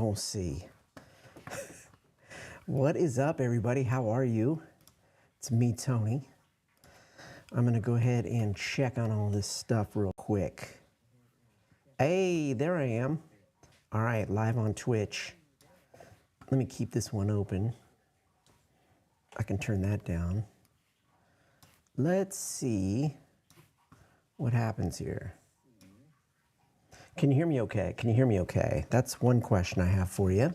Oh, see. What is up, everybody? How are you? It's me, Tony. I'm going to go ahead and check on all this stuff real quick. Hey, there I am. All right, live on Twitch. Let me keep this one open. I can turn that down. Let's see what happens here. Can you hear me okay? Can you hear me okay? That's one question I have for you.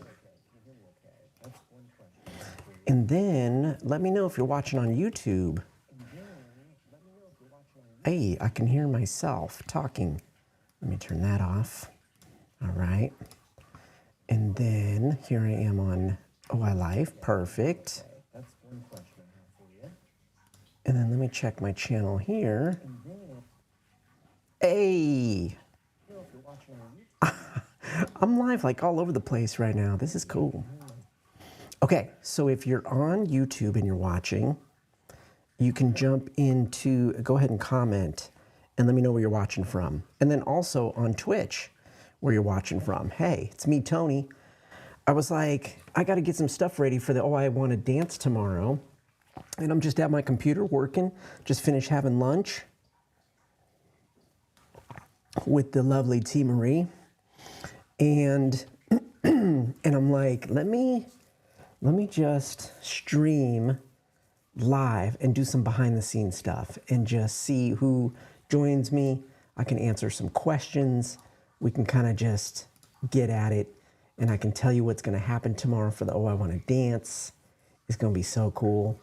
And then let me know if you're watching on YouTube. Hey, I can hear myself talking. Let me turn that off. All right. And then here I am on OI Live. Perfect. And then let me check my channel here. Hey! I'm live like all over the place right now. This is cool. Okay, so if you're on YouTube and you're watching, you can jump into, go ahead and comment and let me know where you're watching from. And then also on Twitch, where you're watching from. Hey, it's me, Tony. I was like, I got to get some stuff ready for the Oh I Want to Dance tomorrow. And I'm just at my computer working, just finished having lunch with the lovely T. Marie. And I'm like, let me just stream live and do some behind the scenes stuff and just see who joins me. I can answer some questions. We can kind of just get at it. And I can tell you what's going to happen tomorrow for the Oh I Want to Dance. It's going to be so cool.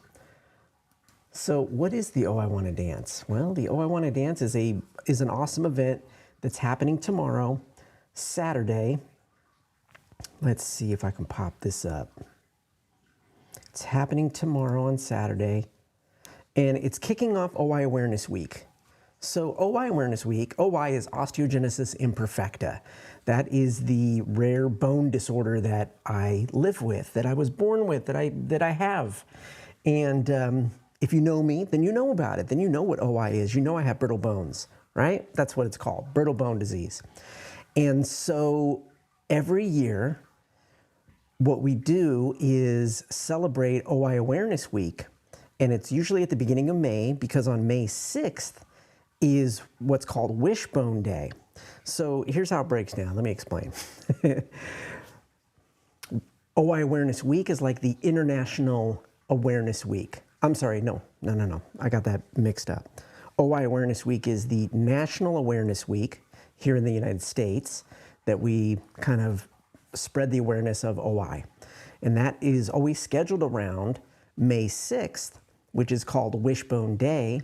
So what is the Oh I Want to Dance? Well, the Oh I Want to Dance is an awesome event that's happening tomorrow, Saturday. Let's see if I can pop this up. It's happening tomorrow on Saturday, and it's kicking off OI Awareness Week. So OI Awareness Week, OI is osteogenesis imperfecta. That is the rare bone disorder that I live with, that I was born with, that I have. And if you know me, then you know about it. Then you know what OI is. You know I have brittle bones, right? That's what it's called, brittle bone disease. And so every year, what we do is celebrate OI Awareness Week, and it's usually at the beginning of May, because on May 6th is what's called Wishbone Day. So here's how it breaks down. Let me explain. OI Awareness Week is like the International Awareness Week. I'm sorry, no. I got that mixed up. OI Awareness Week is the National Awareness Week here in the United States that we kind of spread the awareness of OI. And that is always scheduled around May 6th, which is called Wishbone Day.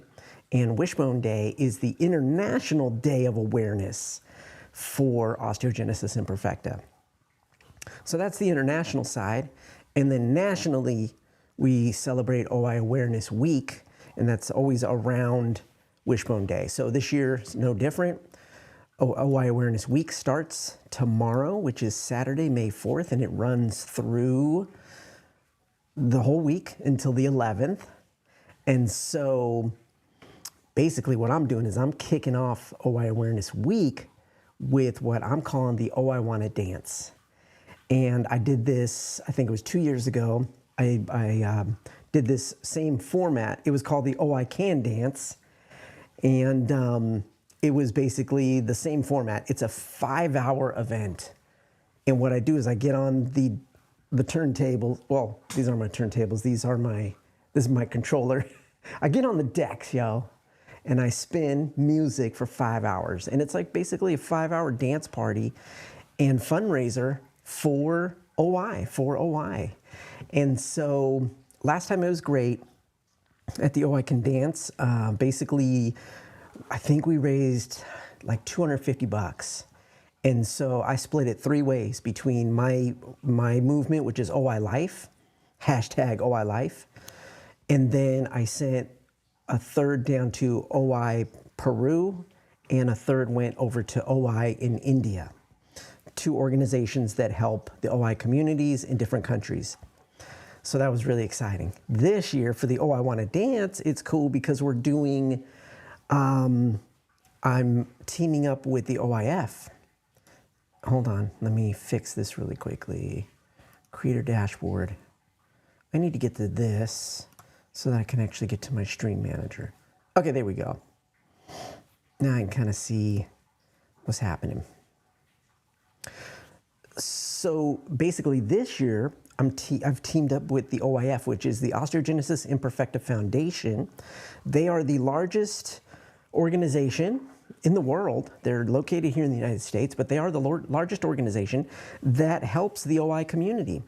And Wishbone Day is the International Day of Awareness for osteogenesis imperfecta. So that's the international side. And then nationally, we celebrate OI Awareness Week, and that's always around Wishbone Day. So this year is no different. OI Awareness Week starts tomorrow, which is Saturday, May 4th, and it runs through the whole week until the 11th. And so basically what I'm doing is I'm kicking off OI Awareness Week with what I'm calling the Oh I Want to Dance. And I did this, I think it was 2 years ago. I did this same format. It was called the Oh I Can Dance. And it was basically the same format. It's a 5-hour event. And what I do is I get on the turntable. Well, these aren't my turntables. This is my controller. I get on the decks, yo, and I spin music for 5 hours. And it's like basically a 5-hour dance party and fundraiser for OI. And so last time it was great at the Oh I Can Dance. Basically, I think we raised like $250. And so I split it 3 ways between my movement, which is OI Life, hashtag OI Life. And then I sent a third down to OI Peru, and a third went over to OI in India, 2 organizations that help the OI communities in different countries. So that was really exciting. This year for the Oh I Want to Dance, it's cool because we're doing, I'm teaming up with the OIF, hold on, let me fix this really quickly. Creator dashboard. I need to get to this so that I can actually get to my stream manager. Okay, there we go. Now I can kind of see what's happening. So basically this year, I've teamed up with the OIF, which is the Osteogenesis Imperfecta Foundation. They are the largest organization in the world. They're located here in the United States, but they are the largest organization that helps the OI community.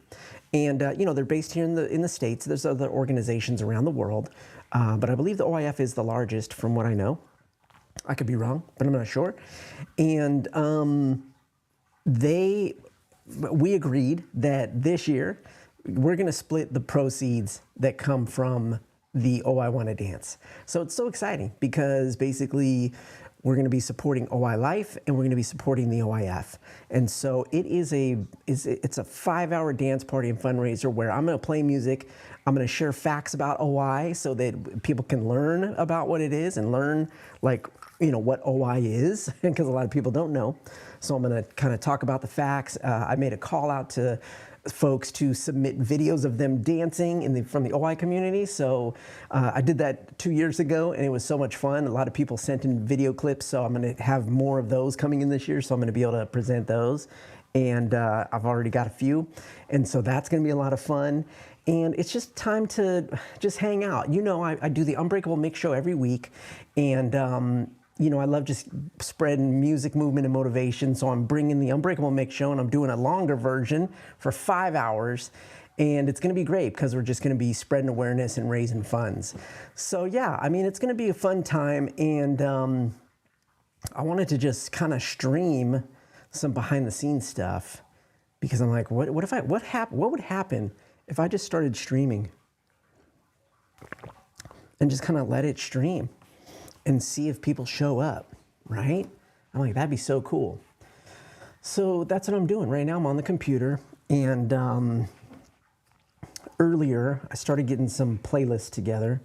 And you know, they're based here in the States. There's other organizations around the world, but I believe the OIF is the largest from what I know. I could be wrong, but I'm not sure. And we agreed that this year we're going to split the proceeds that come from the OI Wanna Dance. So it's so exciting because basically we're going to be supporting OI Life and we're going to be supporting the OIF. And so it's a 5-hour dance party and fundraiser where I'm going to play music. I'm going to share facts about OI so that people can learn about what it is and learn, like, you know, what OI is, because a lot of people don't know. So I'm going to kind of talk about the facts. I made a call out to folks to submit videos of them dancing from the OI community. So I did that 2 years ago and it was so much fun. A lot of people sent in video clips, so I'm going to have more of those coming in this year. So I'm going to be able to present those. And I've already got a few. And so that's going to be a lot of fun. And it's just time to just hang out. You know, I do the Unbreakable Mix Show every week. And you know, I love just spreading music, movement, and motivation. So I'm bringing the Unbreakable Mix Show and I'm doing a longer version for 5 hours. And it's going to be great because we're just going to be spreading awareness and raising funds. So yeah, I mean, it's going to be a fun time. And I wanted to just kind of stream some behind the scenes stuff because I'm like, what would happen if I just started streaming and just kind of let it stream and see if people show up, right? I'm like, that'd be so cool. So that's what I'm doing right now. I'm on the computer, and earlier I started getting some playlists together,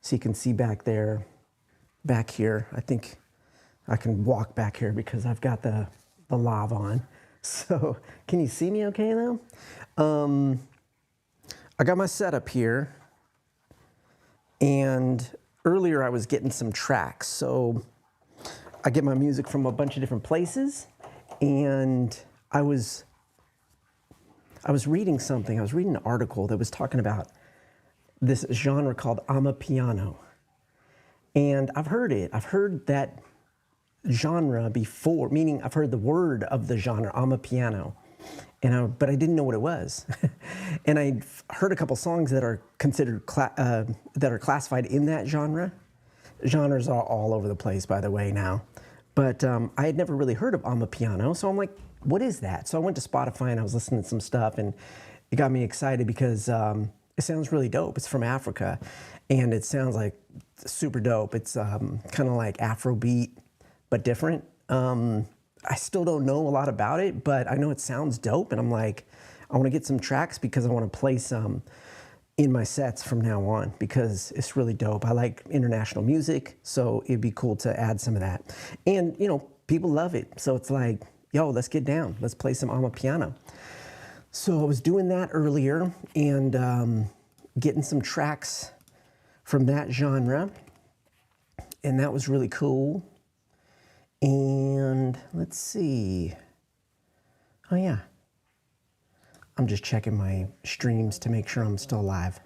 so you can see back there, back here. I think I can walk back here because I've got the lav on. So can you see me okay now? I got my setup here, and earlier I was getting some tracks. So I get my music from a bunch of different places, and I was reading something. I was reading an article that was talking about this genre called Amapiano. And I've heard it. I've heard that genre before, meaning I've heard the word of the genre, Amapiano. But I didn't know what it was. And I heard a couple songs that are considered, that are classified in that genre. Genres are all over the place, by the way, now. But I had never really heard of Amapiano, so I'm like, what is that? So I went to Spotify and I was listening to some stuff, and it got me excited because it sounds really dope. It's from Africa, and it sounds like super dope. It's kind of like Afrobeat, but different. I still don't know a lot about it, but I know it sounds dope, and I'm like, I want to get some tracks because I want to play some in my sets from now on because it's really dope. I like international music, so it'd be cool to add some of that. And, you know, people love it, so it's like, yo, let's get down. Let's play some Amapiano. So I was doing that earlier and getting some tracks from that genre, and that was really cool. And let's see. Oh yeah. I'm just checking my streams to make sure I'm still live.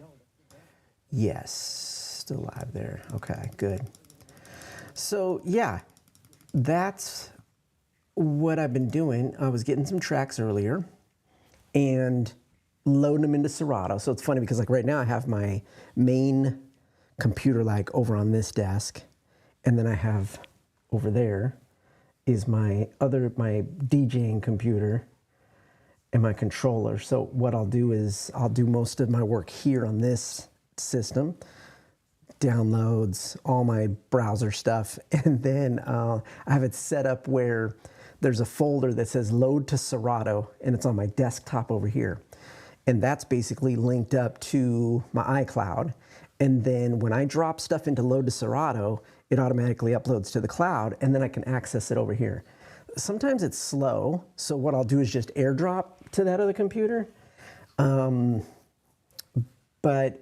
Yes, still live there. Okay, good. So yeah, that's what I've been doing. I was getting some tracks earlier and loading them into Serato. So it's funny because like right now I have my main computer like over on this desk, and then I have over there is my DJing computer and my controller. So what I'll do is I'll do most of my work here on this system, downloads, all my browser stuff, and then I have it set up where there's a folder that says load to Serato, and it's on my desktop over here. And that's basically linked up to my iCloud. And then when I drop stuff into load to Serato, it automatically uploads to the cloud, and then I can access it over here. sometimes it's slow. So what I'll do is just airdrop to that other computer. But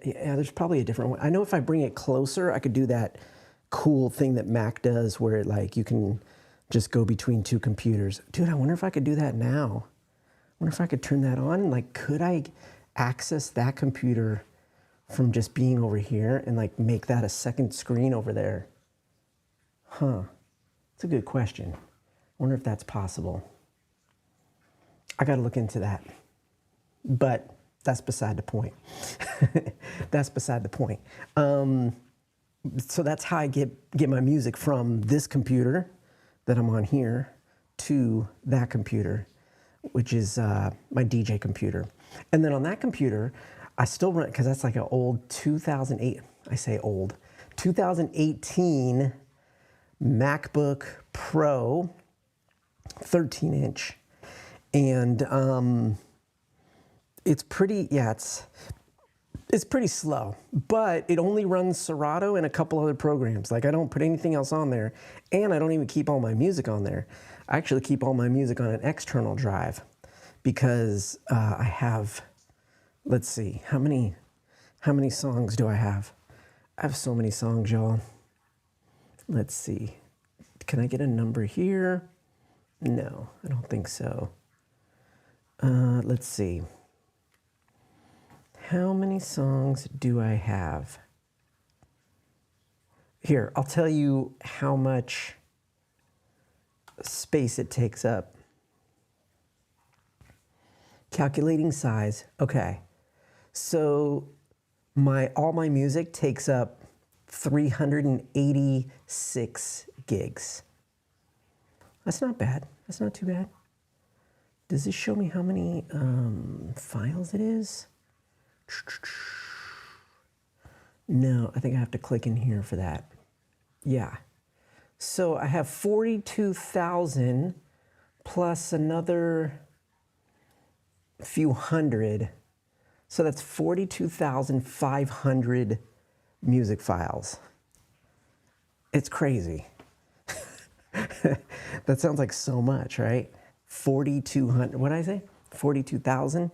yeah, there's probably a different way. I know if I bring it closer, I could do that cool thing that Mac does where like you can just go between two computers. Dude, I wonder if I could do that now. I wonder if I could turn that on. Like, could I access that computer from just being over here and like make that a second screen over there? Huh, it's a good question. I wonder if that's possible. I gotta look into that. But that's beside the point. That's beside the point. So that's how I get my music from this computer that I'm on here to that computer, which is my DJ computer. And then on that computer, I still run, because that's like an old 2008, I say old, 2018 MacBook Pro 13-inch. And it's pretty, yeah, it's pretty slow, but it only runs Serato and a couple other programs. Like I don't put anything else on there, and I don't even keep all my music on there. I actually keep all my music on an external drive because I have, let's see, how many songs do I have? I have so many songs, y'all. Let's see. Can I get a number here? No, I don't think so. Let's see. How many songs do I have? Here, I'll tell you how much space it takes up. Calculating size. Okay. So all my music takes up 386 gigs. That's not bad. That's not too bad. Does this show me how many files it is? No, I think I have to click in here for that. Yeah. So I have 42,000 plus another few hundred. So that's 42,500 music files. It's crazy. That sounds like so much, right? 4,200, what did I say? 42,000?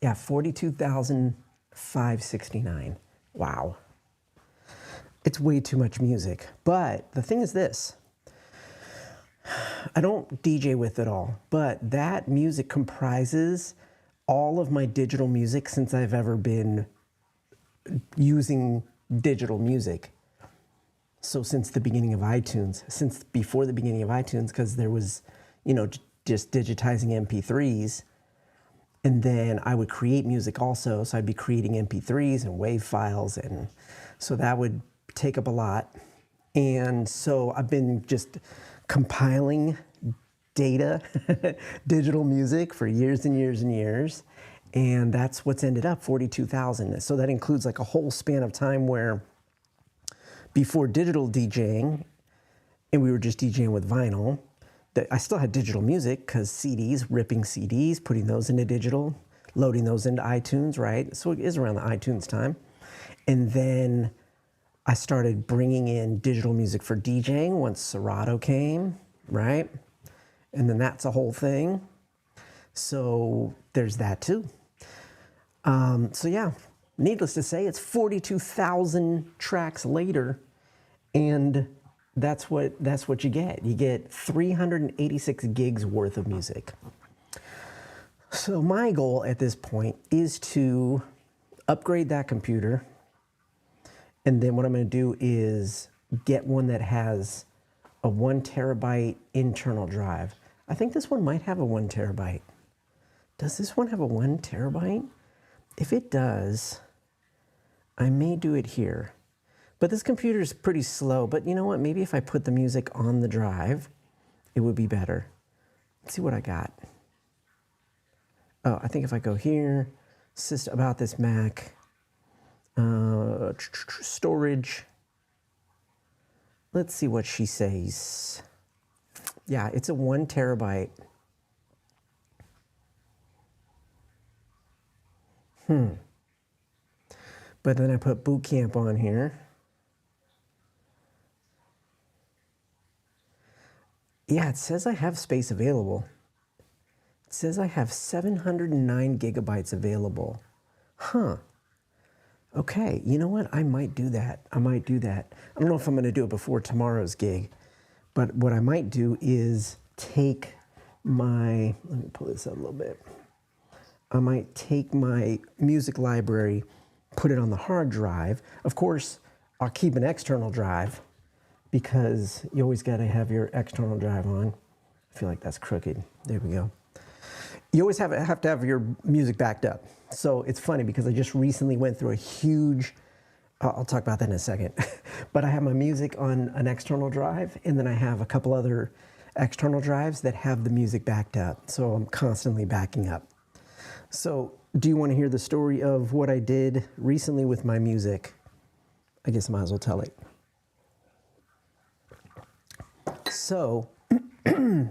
Yeah, 42,569. Wow. It's way too much music. But the thing is this. I don't DJ with it all, but that music comprises all of my digital music since I've ever been using digital music. So since the beginning of iTunes, since before the beginning of iTunes, because there was, just digitizing MP3s. And then I would create music also. So I'd be creating MP3s and WAV files. And so that would take up a lot. And so I've been just compiling data, digital music for years and years and years. And that's what's ended up 42,000. So that includes like a whole span of time where before digital DJing, and we were just DJing with vinyl, that I still had digital music because CDs, ripping CDs, putting those into digital, loading those into iTunes, right? So it is around the iTunes time. And then I started bringing in digital music for DJing once Serato came, right? And then that's a whole thing. So there's that too. So yeah, needless to say, it's 42,000 tracks later, and that's what you get. You get 386 gigs worth of music. So my goal at this point is to upgrade that computer, and then what I'm going to do is get one that has a 1 terabyte internal drive. I think this one might have a 1 terabyte. Does this one have a 1 terabyte? If it does, I may do it here. But this computer is pretty slow. But you know what? Maybe if I put the music on the drive, it would be better. Let's see what I got. Oh, I think if I go here, about this Mac, storage. Let's see what she says. Yeah, it's a 1 terabyte. But then I put Boot Camp on here. Yeah, it says I have space available. It says I have 709 gigabytes available. Huh. Okay, you know what? I might do that. I might do that. I don't know if I'm going to do it before tomorrow's gig, but what I might do is take my, let me pull this up a little bit. I might take my music library, put it on the hard drive. Of course, I'll keep an external drive because you always got to have your external drive on. I feel like that's crooked. There we go. You always have to have your music backed up. So it's funny because I just recently went through a huge, I'll talk about that in a second, but I have my music on an external drive, and then I have a couple other external drives that have the music backed up. So I'm constantly backing up. So do you want to hear the story of what I did recently with my music? I guess I might as well tell it. So I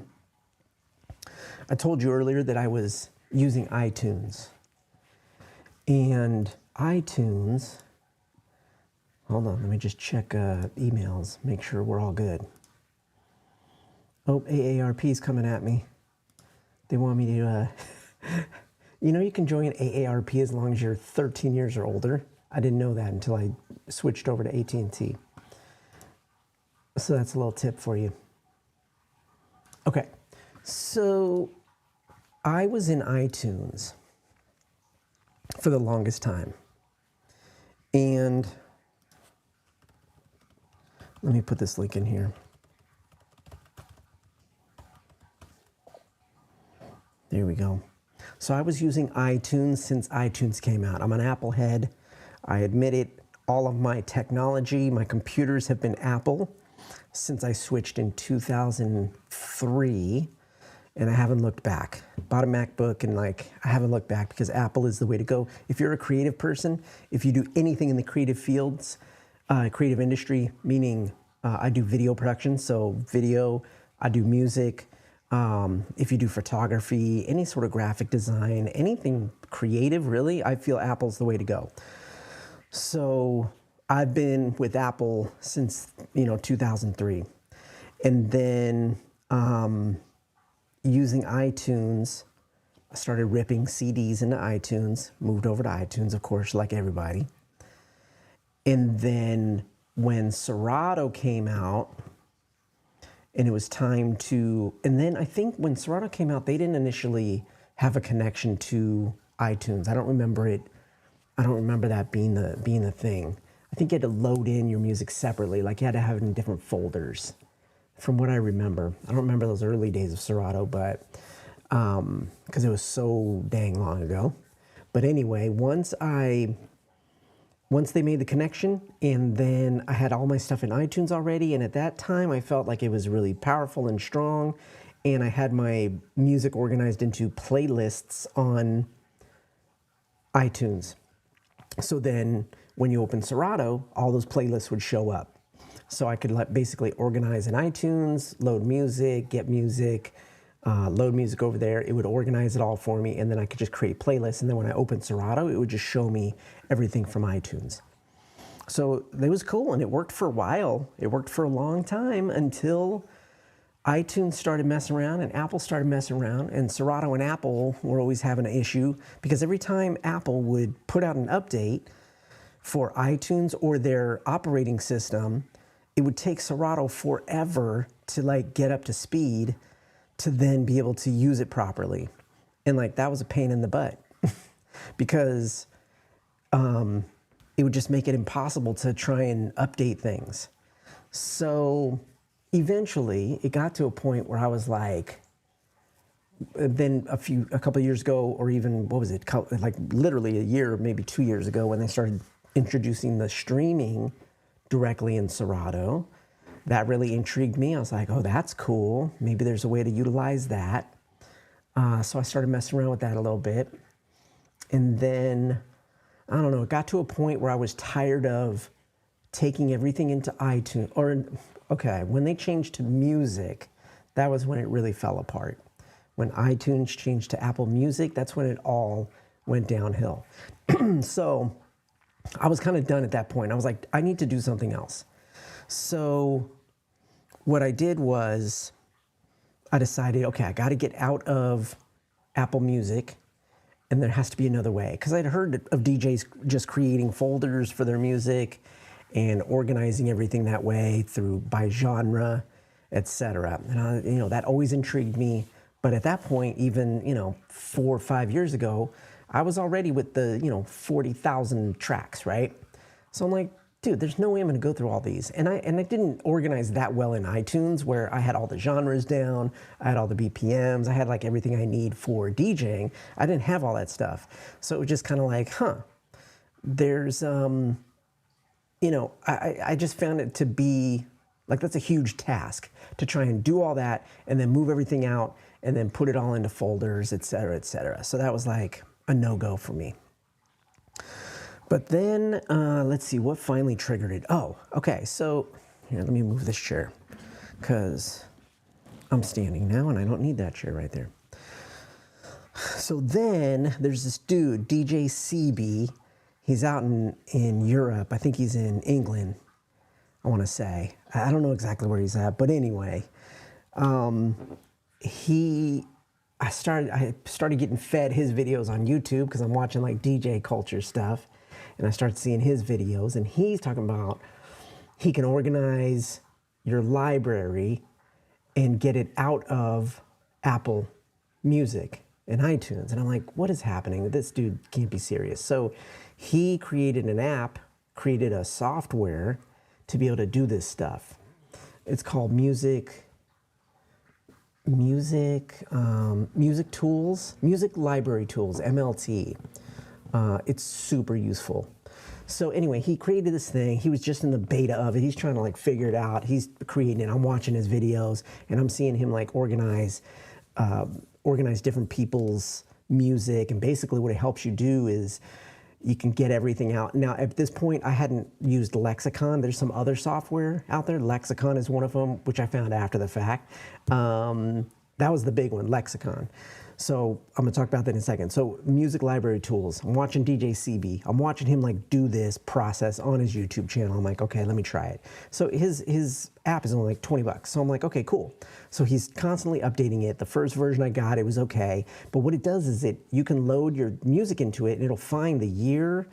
told you earlier that I was using iTunes. And iTunes, hold on, let me just check emails, make sure we're all good. Oh, AARP is coming at me. They want me to, you know, you can join AARP as long as you're 13 years or older. I didn't know that until I switched over to AT&T. So that's a little tip for you. Okay, so I was in iTunes for the longest time. And let me put this link in here. There we go. So I was using iTunes since iTunes came out. I'm an Apple head. I admit it. All of my technology, my computers have been Apple since I switched in 2003. And I haven't looked back. Bought a MacBook and I haven't looked back because Apple is the way to go. If you're a creative person, if you do anything in the creative fields, creative industry, meaning I do video production, so video, I do music. If you do photography, any sort of graphic design, anything creative really, I feel Apple's the way to go. So I've been with Apple since, 2003. And then, using iTunes, I started ripping CDs into iTunes, moved over to iTunes, of course, like everybody. And then when Serato came out, and it was time to, and then I think when Serato came out, they didn't initially have a connection to iTunes. I don't remember it. I don't remember that being the thing. I think you had to load in your music separately, like you had to have it in different folders. From what I remember, I don't remember those early days of Serato, but because it was so dang long ago. But anyway, once they made the connection, and then I had all my stuff in iTunes already, and at that time I felt like it was really powerful and strong, and I had my music organized into playlists on iTunes. So then when you open Serato, all those playlists would show up. So I could basically organize in iTunes, load music, get music, load music over there. It would organize it all for me, and then I could just create playlists. And then when I opened Serato, it would just show me everything from iTunes. So it was cool, and it worked for a while. It worked for a long time until iTunes started messing around and Apple started messing around, and Serato and Apple were always having an issue because every time Apple would put out an update for iTunes or their operating system, it would take Serato forever to get up to speed to then be able to use it properly. And that was a pain in the butt because it would just make it impossible to try and update things. So eventually it got to a point where I was like, then a couple of years ago, or even, what was it, literally a year, maybe 2 years ago, when they started introducing the streaming directly in Serato, that really intrigued me. I was like, oh, that's cool. Maybe there's a way to utilize that. So I started messing around with that a little bit. And then, I don't know, it got to a point where I was tired of taking everything into iTunes. When they changed to music, that was when it really fell apart. When iTunes changed to Apple Music, that's when it all went downhill. So I was kind of done at that point. I was like, I need to do something else. So what I did was I decided, okay, I got to get out of Apple Music, and there has to be another way. Because I'd heard of DJs just creating folders for their music and organizing everything that way by genre, etc. And that always intrigued me. But at that point, even 4 or 5 years ago, I was already with the 40,000 tracks, right? So I'm like, dude, there's no way I'm going to go through all these. And I didn't organize that well in iTunes, where I had all the genres down, I had all the BPMs, I had like everything I need for DJing. I didn't have all that stuff. So it was just kind of like, there's, I just found it to be like, that's a huge task to try and do all that and then move everything out and then put it all into folders, et cetera, et cetera. So that was like a no-go for me. But then, let's see, what finally triggered it? Oh, okay, so here, let me move this chair, because I'm standing now and I don't need that chair right there. So then there's this dude, DJ CB. He's out in Europe. I think he's in England, I want to say. I don't know exactly where he's at, but anyway, I started getting fed his videos on YouTube because I'm watching like DJ culture stuff. And I started seeing his videos, and he's talking about he can organize your library and get it out of Apple Music and iTunes. And I'm like, what is happening? This dude can't be serious. So he created an app, created a software to be able to do this stuff. It's called Music Tools, Music Library Tools, MLT. It's super useful. So anyway, he created this thing. He was just in the beta of it. He's trying to like figure it out. He's creating it. I'm watching his videos and I'm seeing him like organize different people's music. And basically what it helps you do is you can get everything out. Now at this point, I hadn't used Lexicon. There's some other software out there. Lexicon is one of them, which I found after the fact. That was the big one, Lexicon. So I'm gonna talk about that in a second. So Music Library Tools, I'm watching DJ CB. I'm watching him like do this process on his YouTube channel. I'm like, okay, let me try it. So his app is only like 20 bucks. So I'm like, okay, cool. So he's constantly updating it. The first version I got, it was okay. But what it does is you can load your music into it and it'll find the year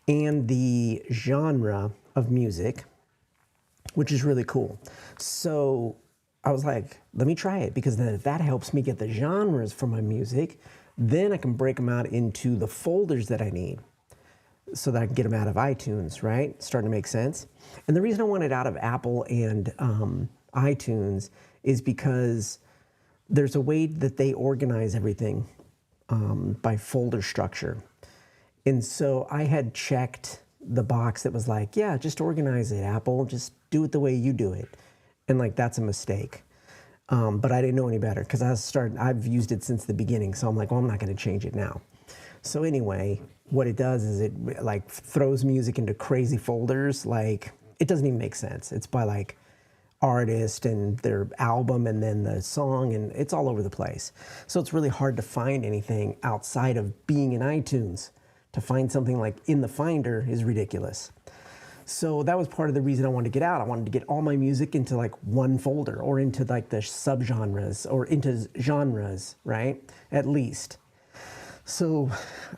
and the genre of music, which is really cool. So I was like, let me try it, because then if that helps me get the genres for my music, then I can break them out into the folders that I need so that I can get them out of iTunes, right? Starting to make sense. And the reason I want it out of Apple and iTunes is because there's a way that they organize everything by folder structure. And so I had checked the box that was like, yeah, just organize it, Apple, just do it the way you do it. And like, that's a mistake. But I didn't know any better because I've used it since the beginning. So I'm like, well, I'm not going to change it now. So anyway, what it does is it like throws music into crazy folders. Like, it doesn't even make sense. It's by like artist and their album and then the song, and it's all over the place. So it's really hard to find anything outside of being in iTunes. To find something like in the Finder is ridiculous. So that was part of the reason I wanted to get out. I wanted to get all my music into like one folder or into like the subgenres or into genres, right? At least. So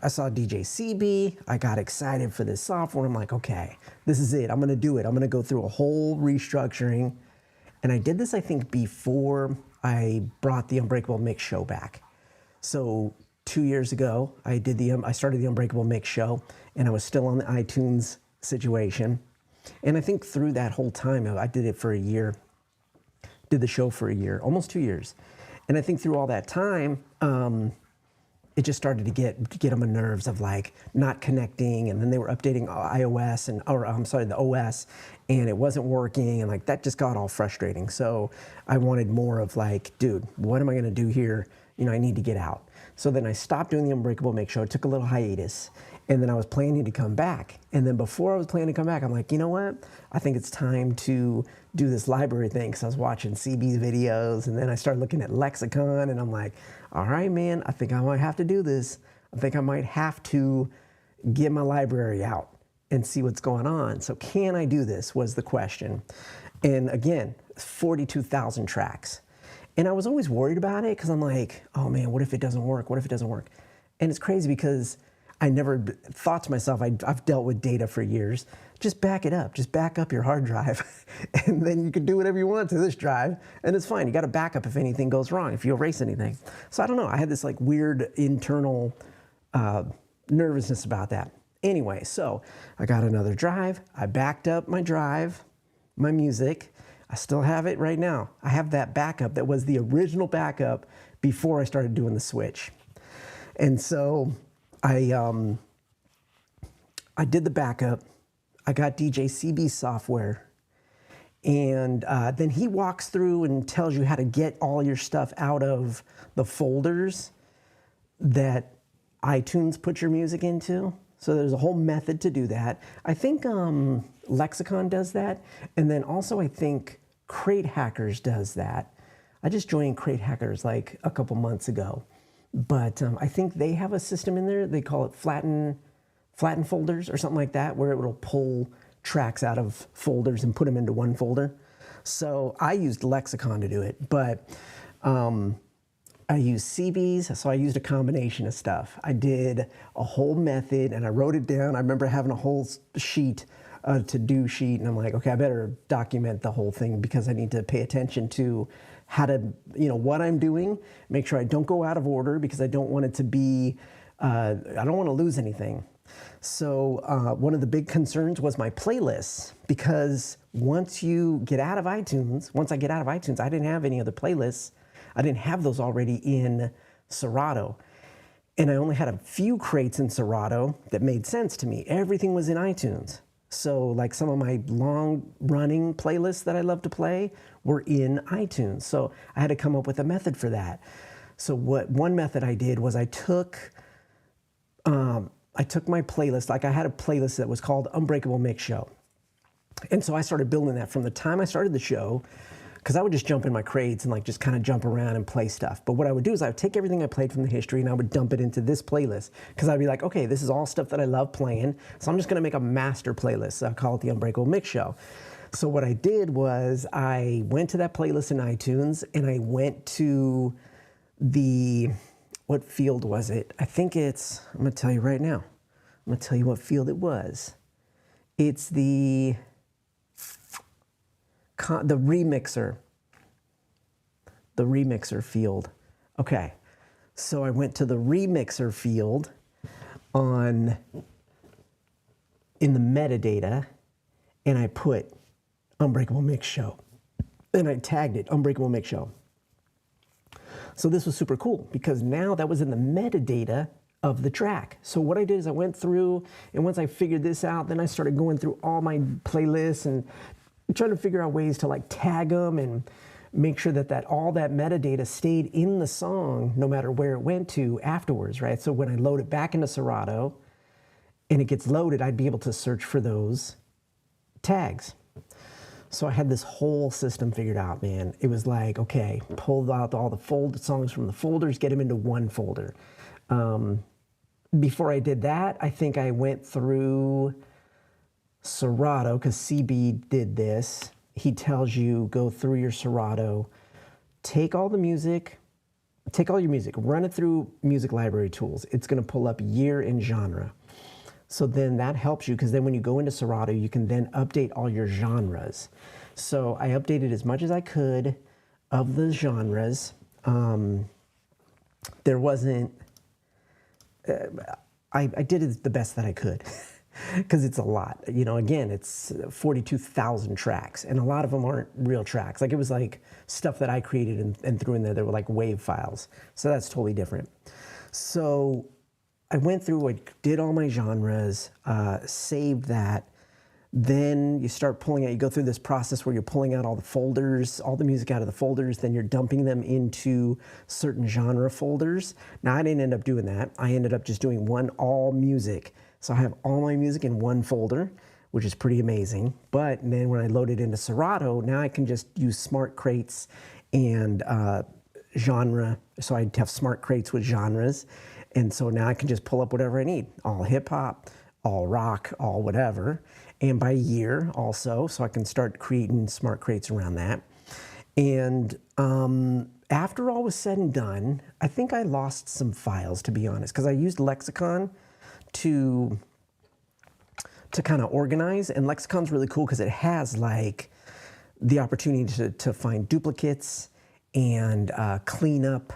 I saw DJ CB. I got excited for this software. I'm like, okay, this is it. I'm going to do it. I'm going to go through a whole restructuring. And I did this, I think, before I brought the Unbreakable Mix show back. So 2 years ago, I started the Unbreakable Mix show, and I was still on the iTunes situation. And I think through that whole time, I did it for a year, did the show for a year, almost 2 years. And I think through all that time, it just started to get on my nerves of like not connecting. And then they were updating iOS the OS, and it wasn't working. And like, that just got all frustrating. So I wanted more of like, dude, what am I gonna do here? I need to get out. So then I stopped doing the Unbreakable Mix show, took a little hiatus. And then I was planning to come back. And then before I was planning to come back, I'm like, you know what? I think it's time to do this library thing. Because I was watching CB's videos, and then I started looking at Lexicon, and I'm like, all right, man, I think I might have to do this. I think I might have to get my library out and see what's going on. So can I do this was the question. And again, 42,000 tracks. And I was always worried about it because I'm like, oh man, what if it doesn't work? What if it doesn't work? And it's crazy because I never thought to myself, I've dealt with data for years, just back it up, just back up your hard drive. And then you can do whatever you want to this drive and it's fine. You got a backup if anything goes wrong, if you erase anything. So I don't know, I had this like weird internal nervousness about that. Anyway, so I got another drive. I backed up my drive, my music. I still have it right now. I have that backup that was the original backup before I started doing the switch. And so I did the backup. I got DJ CB software. And then he walks through and tells you how to get all your stuff out of the folders that iTunes put your music into. So there's a whole method to do that. I think Lexicon does that. And then also I think Crate Hackers does that. I just joined Crate Hackers like a couple months ago. But I think they have a system in there. They call it flatten folders or something like that, where it will pull tracks out of folders and put them into one folder. So I used Lexicon to do it, but I used CBs, so I used a combination of stuff. I did a whole method and I wrote it down. I remember having a whole sheet, to-do sheet, and I'm like, okay, I better document the whole thing because I need to pay attention to how to, what I'm doing, make sure I don't go out of order because I don't want it to be, I don't want to lose anything. So one of the big concerns was my playlists, because once you get out of iTunes, once I get out of iTunes, I didn't have any other playlists. I didn't have those already in Serato. And I only had a few crates in Serato that made sense to me. Everything was in iTunes. So like some of my long running playlists that I love to play were in iTunes. So I had to come up with a method for that. So one method I did was I took my playlist, like I had a playlist that was called Unbreakable Mix Show. And so I started building that from the time I started the show, because I would just jump in my crates and like just kind of jump around and play stuff. But what I would do is I would take everything I played from the history and I would dump it into this playlist, because I'd be like, okay, this is all stuff that I love playing, so I'm just gonna make a master playlist. So I call it the Unbreakable Mix Show. So what I did was I went to that playlist in iTunes and I went to what field was it? I think I'm gonna tell you right now. I'm gonna tell you what field it was. It's the remixer. The remixer field. Okay, so I went to the remixer field in the metadata, and I put Unbreakable Mix Show. And I tagged it Unbreakable Mix Show. So this was super cool because now that was in the metadata of the track. So what I did is I went through, and once I figured this out, then I started going through all my playlists and trying to figure out ways to like tag them and make sure that all that metadata stayed in the song no matter where it went to afterwards, right? So when I load it back into Serato and it gets loaded, I'd be able to search for those tags. So I had this whole system figured out, man. It was like, okay, pull out all the songs from the folders, get them into one folder. Before I did that, I think I went through Serato, because CB did this. He tells you, go through your Serato, take all your music, run it through Music Library Tools. It's gonna pull up year and genre. So then that helps you, because then when you go into Serato, you can then update all your genres. So I updated as much as I could of the genres. There wasn't, I did it the best that I could, because it's a lot. Again, it's 42,000 tracks, and a lot of them aren't real tracks. Like it was like stuff that I created and threw in there that were like WAV files. So that's totally different. So I went through, I did all my genres, saved that. Then you start pulling out, you go through this process where you're pulling out all the folders, all the music out of the folders, then you're dumping them into certain genre folders. Now I didn't end up doing that. I ended up just doing one all music. So I have all my music in one folder, which is pretty amazing. But then when I load it into Serato, now I can just use smart crates and genre. So I'd have smart crates with genres. And so now I can just pull up whatever I need, all hip hop, all rock, all whatever, and by year also, so I can start creating smart crates around that. And after all was said and done, I think I lost some files, to be honest, because I used Lexicon to kind of organize, and Lexicon's really cool because it has like the opportunity to find duplicates and clean up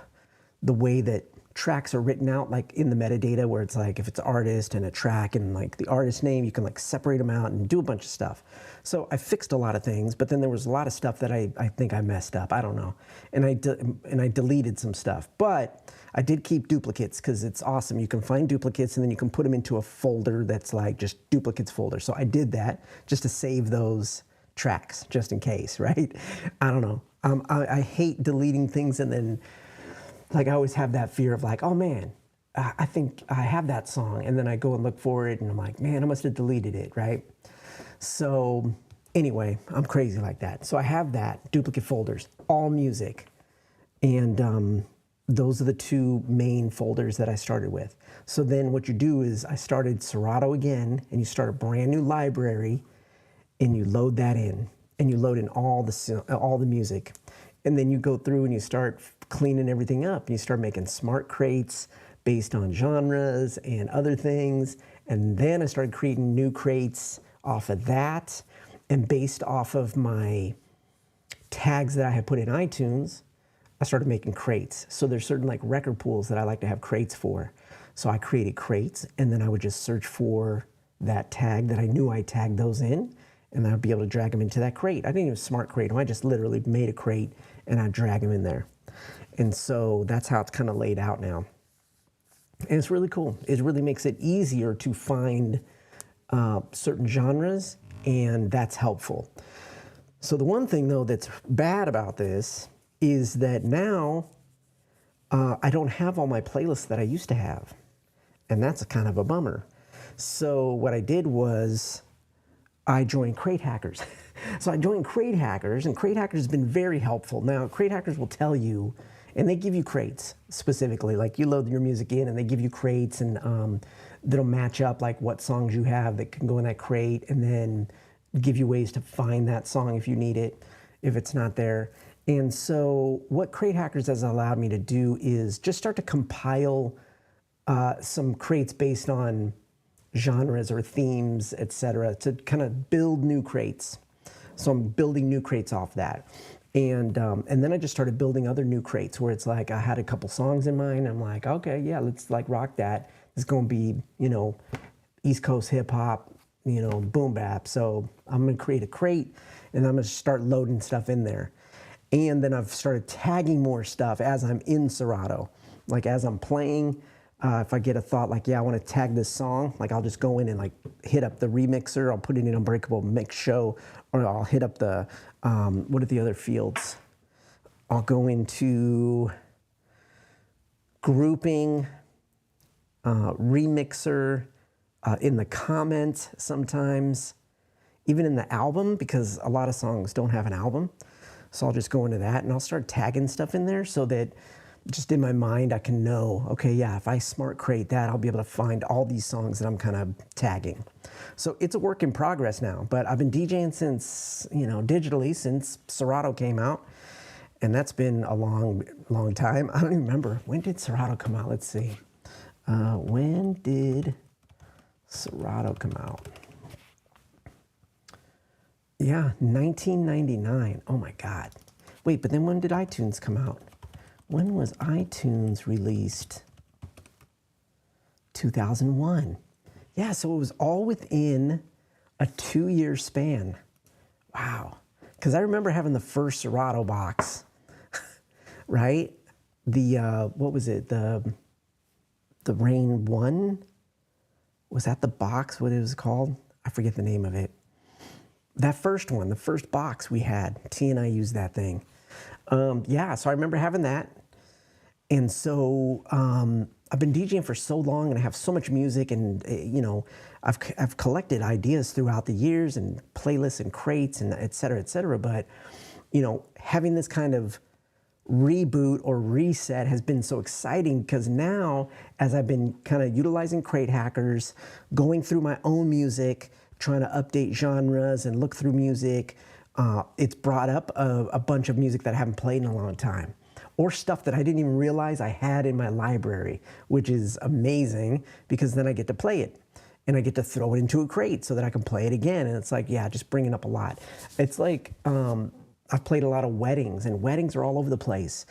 the way that tracks are written out, like in the metadata, where it's like if it's artist and a track and like the artist name, you can like separate them out and do a bunch of stuff. So I fixed a lot of things, but then there was a lot of stuff that I think I messed up. I don't know, and I deleted some stuff, but I did keep duplicates because it's awesome. You can find duplicates and then you can put them into a folder that's like just duplicates folder. So I did that just to save those tracks, just in case, right? I don't know. I hate deleting things and then. Like I always have that fear of like, oh man, I think I have that song. And then I go and look for it and I'm like, man, I must have deleted it, right? So anyway, I'm crazy like that. So I have that, duplicate folders, all music. And those are the two main folders that I started with. So then what you do is I started Serato again, and you start a brand new library and you load that in, and you load in all the music. And then you go through and you start cleaning everything up. You start making smart crates based on genres and other things. And then I started creating new crates off of that. And based off of my tags that I had put in iTunes, I started making crates. So there's certain like record pools that I like to have crates for. So I created crates, and then I would just search for that tag that I knew I tagged those in, and I'd be able to drag them into that crate. I didn't even smart crate them. I just literally made a crate and I'd drag them in there. And so that's how it's kind of laid out now. And it's really cool. It really makes it easier to find certain genres, and that's helpful. So the one thing though that's bad about this is that now I don't have all my playlists that I used to have. And that's a kind of a bummer. So what I did was I joined Crate Hackers. So I joined Crate Hackers, and Crate Hackers has been very helpful. Now, Crate Hackers will tell you, and they give you crates specifically. Like you load your music in, and they give you crates, and that'll match up like what songs you have that can go in that crate, and then give you ways to find that song if you need it, if it's not there. And so what Crate Hackers has allowed me to do is just start to compile some crates based on genres or themes, etc., to kind of build new crates. So I'm building new crates off that. And then I just started building other new crates where it's like I had a couple songs in mind. I'm like, okay, yeah, let's like rock that. It's going to be, you know, East Coast hip hop, you know, boom bap. So I'm going to create a crate, and I'm going to start loading stuff in there. And then I've started tagging more stuff as I'm in Serato. Like as I'm playing, if I get a thought like, yeah, I want to tag this song, like I'll just go in and like hit up the remixer, I'll put it in Unbreakable Mix Show, or I'll hit up the, what are the other fields? I'll go into grouping, remixer, in the comments sometimes, even in the album, because a lot of songs don't have an album. So I'll just go into that and I'll start tagging stuff in there so that just in my mind, I can know, okay, yeah, if I smart crate that, I'll be able to find all these songs that I'm kind of tagging. So it's a work in progress now, but I've been DJing since, you know, digitally since Serato came out. And that's been a long, long time. I don't even remember. When did Serato come out? Let's see. When did Serato come out? Yeah, 1999. Oh my God. Wait, but then when did iTunes come out? When was iTunes released? 2001. Yeah, so it was all within a 2-year span. Wow. Because I remember having the first Serato box, right? The, what was it? The Rain 1? Was that the box, what it was called? I forget the name of it. That first one, the first box we had, T and I used that thing. Yeah, so I remember having that. And so I've been DJing for so long, and I have so much music, and you know, I've collected ideas throughout the years and playlists and crates and et cetera, but you know, having this kind of reboot or reset has been so exciting, because now as I've been kind of utilizing Crate Hackers, going through my own music, trying to update genres and look through music, it's brought up a bunch of music that I haven't played in a long time, or stuff that I didn't even realize I had in my library, which is amazing because then I get to play it and I get to throw it into a crate so that I can play it again. And it's like, yeah, just bringing up a lot. It's like I've played a lot of weddings, and weddings are all over the place.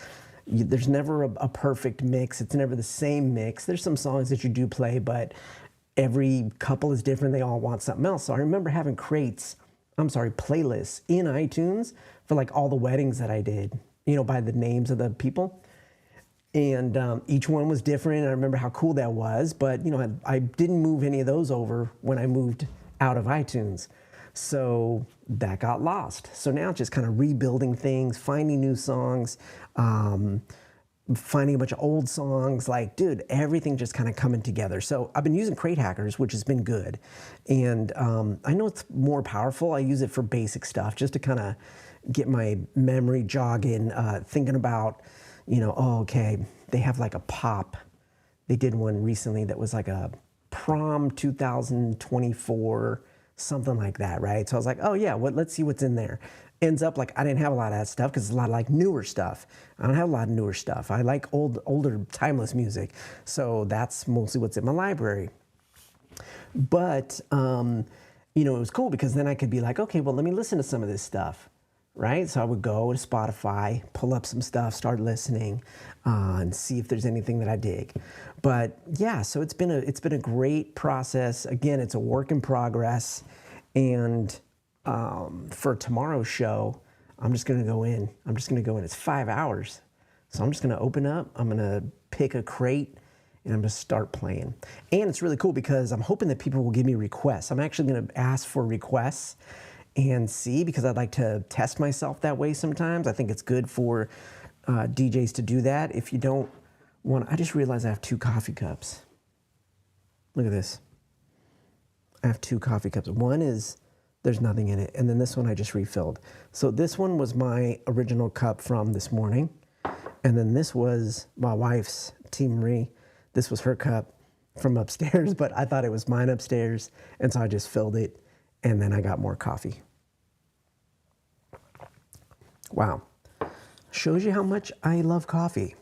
There's never a perfect mix. It's never the same mix. There's some songs that you do play, but every couple is different. They all want something else. So I remember having playlists in iTunes for like all the weddings that I did, you know, by the names of the people. And each one was different. I remember how cool that was, but you know, I didn't move any of those over when I moved out of iTunes. So that got lost. So now it's just kind of rebuilding things, finding new songs, finding a bunch of old songs. Like, dude, everything just kind of coming together. So I've been using Crate Hackers, which has been good. And I know it's more powerful. I use it for basic stuff just to kind of get my memory jogging, thinking about, you know, oh, okay, they have like a pop. They did one recently that was like a prom 2024, something like that, right? So I was like, oh yeah, let's see what's in there. Ends up like I didn't have a lot of that stuff because it's a lot of like newer stuff. I don't have a lot of newer stuff. I like older, timeless music. So that's mostly what's in my library. But, you know, it was cool because then I could be like, okay, well, let me listen to some of this stuff, right? So I would go to Spotify, pull up some stuff, start listening, and see if there's anything that I dig. But yeah, so it's been a great process. Again, it's a work in progress. And for tomorrow's show, I'm just gonna go in. It's 5 hours. So I'm just gonna open up, I'm gonna pick a crate, and I'm gonna start playing. And it's really cool because I'm hoping that people will give me requests. I'm actually gonna ask for requests and see, because I'd like to test myself that way sometimes. I think it's good for DJs to do that. If you don't want, I just realized I have 2 coffee cups. Look at this. I have 2 coffee cups. One is, there's nothing in it. And then this one I just refilled. So this one was my original cup from this morning. And then this was my wife's, T. Marie. This was her cup from upstairs, but I thought it was mine upstairs. And so I just filled it. And then I got more coffee. Wow. Shows you how much I love coffee.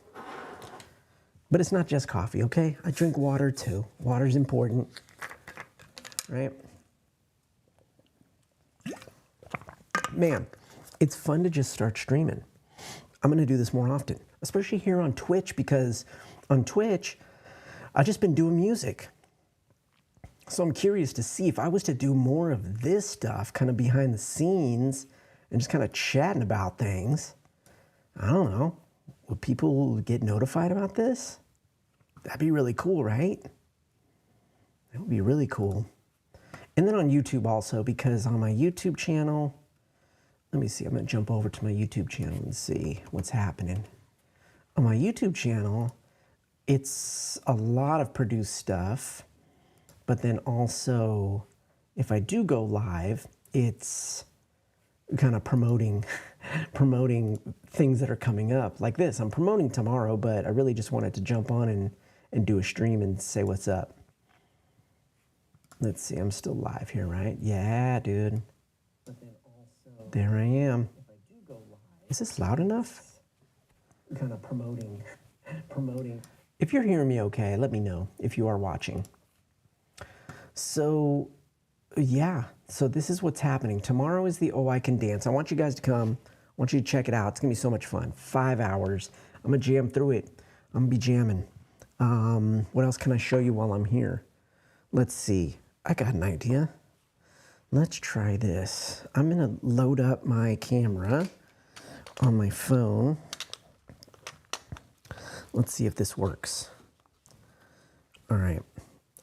But it's not just coffee, okay? I drink water too. Water's important, right? Man, it's fun to just start streaming. I'm gonna do this more often, especially here on Twitch, because on Twitch, I've just been doing music. So I'm curious to see if I was to do more of this stuff, kind of behind the scenes, and just kind of chatting about things. I don't know. Would people get notified about this? That'd be really cool, right? That would be really cool. And then on YouTube also, because on my YouTube channel, let me see, I'm gonna jump over to my YouTube channel and see what's happening. On my YouTube channel, it's a lot of produced stuff, but then also, if I do go live, it's kind of promoting things that are coming up. Like this, I'm promoting tomorrow, but I really just wanted to jump on and do a stream and say what's up. Let's see, I'm still live here, right? Yeah, dude. But then also, there I am. If I do go live, is this loud enough? Kind of promoting. If you're hearing me okay, let me know if you are watching. So, yeah, so this is what's happening. Tomorrow is the Oh I Can Dance. I want you guys to come. I want you to check it out. It's gonna be so much fun. 5 hours. I'm gonna jam through it. I'm gonna be jamming. What else can I show you while I'm here? Let's see. I got an idea. Let's try this. I'm gonna load up my camera on my phone. Let's see if this works. All right,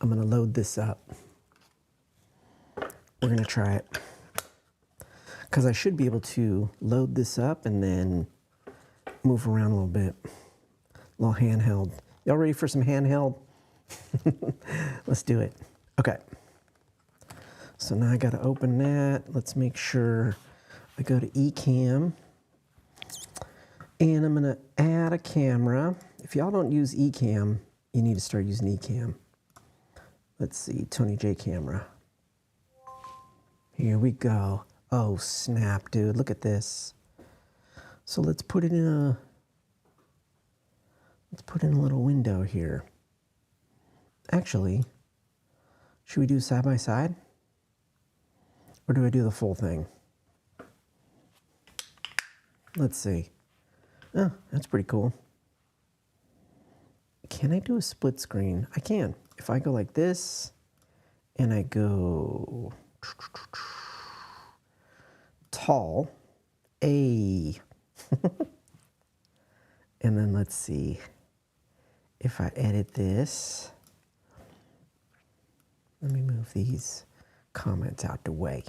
I'm gonna load this up. We're gonna try it. Because I should be able to load this up and then move around a little bit. A little handheld. Y'all ready for some handheld? Let's do it. Okay. So now I gotta open that. Let's make sure I go to Ecamm. And I'm gonna add a camera. If y'all don't use Ecamm, you need to start using Ecamm. Let's see, Tony J camera. Here we go. Oh snap, dude, look at this. So let's put it in Let's put in a little window here. Actually, should we do side by side? Or do I do the full thing? Let's see. Oh, that's pretty cool. Can I do a split screen? I can. If I go like this, and I go tall, A. And then let's see. If I edit this, let me move these comments out the way.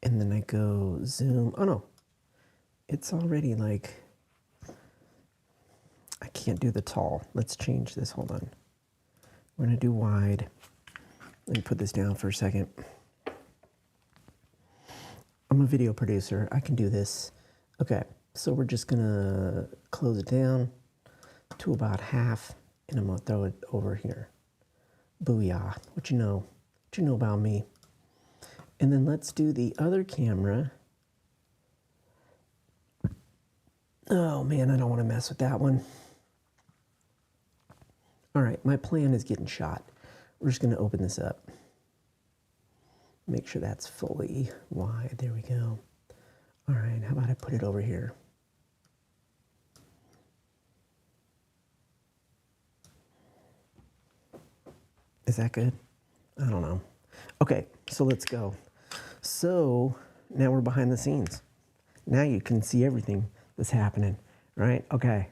And then I go zoom. Oh no, it's already like, I can't do the tall. Let's change this, hold on. We're gonna do wide. Let me put this down for a second. I'm a video producer, I can do this. Okay, so we're just gonna close it down to about half, and I'm gonna throw it over here. Booyah, what you know about me. And then let's do the other camera. Oh man, I don't wanna mess with that one. All right, my plan is getting shot. We're just gonna open this up. Make sure that's fully wide, there we go. All right, how about I put it over here? Is that good? I don't know. Okay, so let's go. So now we're behind the scenes. Now you can see everything that's happening, right? Okay,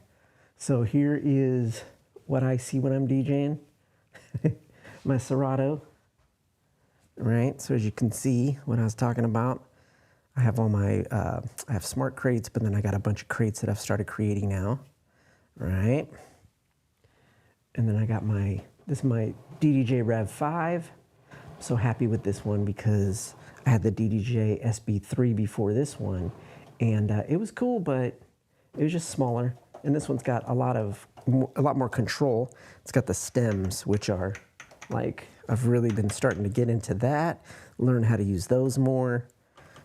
so here is what I see when I'm DJing. My Serato, right? So as you can see, what I was talking about, I have all my, I have smart crates, but then I got a bunch of crates that I've started creating now, right? And then I got my, this is my DDJ Rev 5. I'm so happy with this one because I had the DDJ SB3 before this one, and it was cool, but it was just smaller. And this one's got a lot more control. It's got the stems, which are like, I've really been starting to get into that, learn how to use those more.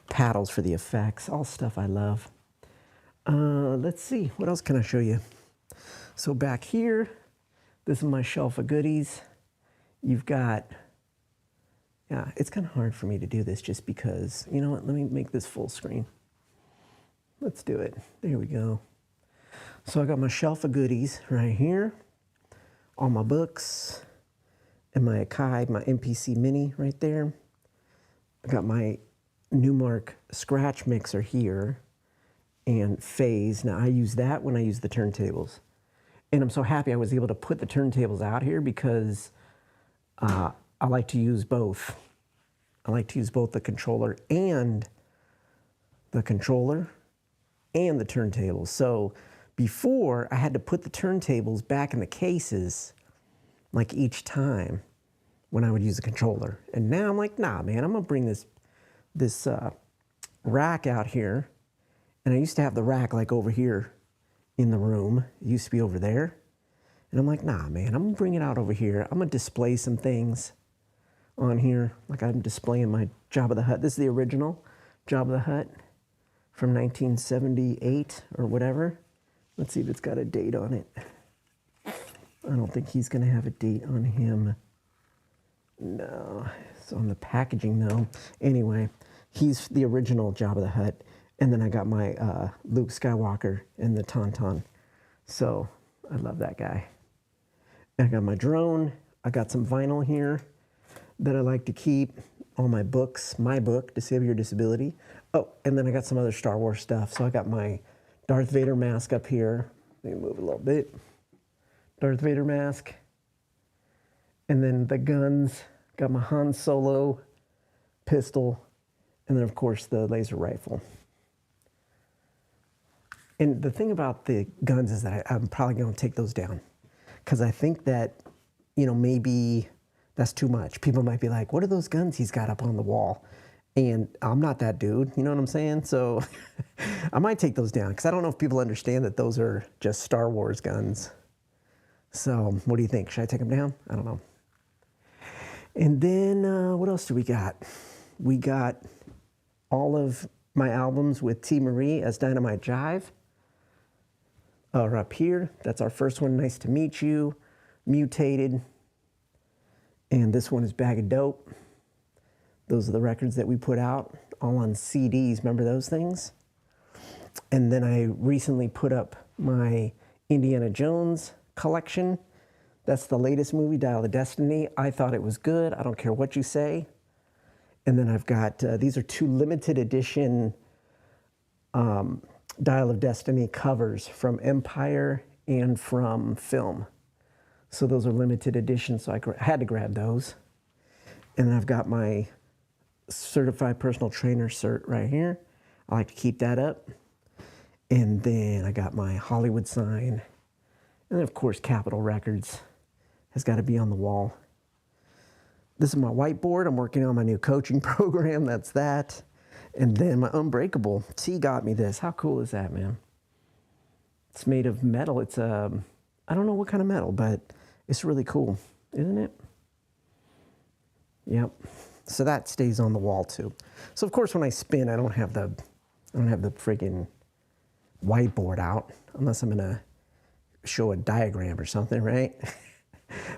Paddles for the effects, all stuff I love. Let's see, what else can I show you? So back here, this is my shelf of goodies. You've got, yeah, it's kind of hard for me to do this just because, you know what, let me make this full screen. Let's do it, there we go. So I got my shelf of goodies right here, all my books, and my Akai, my MPC Mini right there. I got my Newmark scratch mixer here and phase. Now I use that when I use the turntables. And I'm so happy I was able to put the turntables out here because I like to use both. I like to use both the controller and the turntables. So before I had to put the turntables back in the cases like each time when I would use the controller. And now I'm like, nah, man, I'm gonna bring this rack out here. And I used to have the rack like over here in the room. It used to be over there. And I'm like, nah, man, I'm gonna bring it out over here. I'm gonna display some things on here. Like I'm displaying my Jabba the Hutt. This is the original Jabba the Hutt from 1978 or whatever. Let's see if it's got a date on it. I don't think he's gonna have a date on him. No, it's on the packaging though. Anyway, he's the original Jabba the Hutt. And then I got my Luke Skywalker and the Tauntaun. So I love that guy. I got my drone. I got some vinyl here that I like to keep. All my books, my book, Disable Your Disability. Oh, and then I got some other Star Wars stuff. So I got my Darth Vader mask up here. Let me move a little bit. Darth Vader mask. And then the guns. Got my Han Solo pistol. And then of course the laser rifle. And the thing about the guns is that I'm probably going to take those down because I think that, you know, maybe that's too much. People might be like, what are those guns he's got up on the wall? And I'm not that dude, you know what I'm saying? So I might take those down because I don't know if people understand that those are just Star Wars guns. So what do you think? Should I take them down? I don't know. And then what else do we got? We got all of my albums with T. Marie as Dynamite Jive. are up here. That's our first one, Nice to Meet You, Mutated. And this one is Bag of Dope. Those are the records that we put out, all on CDs. Remember those things? And then I recently put up my Indiana Jones collection. That's the latest movie, Dial of Destiny. I thought it was good. I don't care what you say. And then I've got, these are 2 limited edition Dial of Destiny covers from Empire and from Film. So those are limited editions, so I had to grab those. And then I've got my certified personal trainer cert right here. I like to keep that up. And then I got my Hollywood sign. And then of course Capitol Records has got to be on the wall. This is my whiteboard. I'm working on my new coaching program. That's that. And then my Unbreakable. T got me this. How cool is that, man? It's made of metal. It's I don't know what kind of metal, but it's really cool, isn't it? Yep. So that stays on the wall too. So of course when I spin, I don't have the friggin' whiteboard out unless I'm gonna show a diagram or something, right?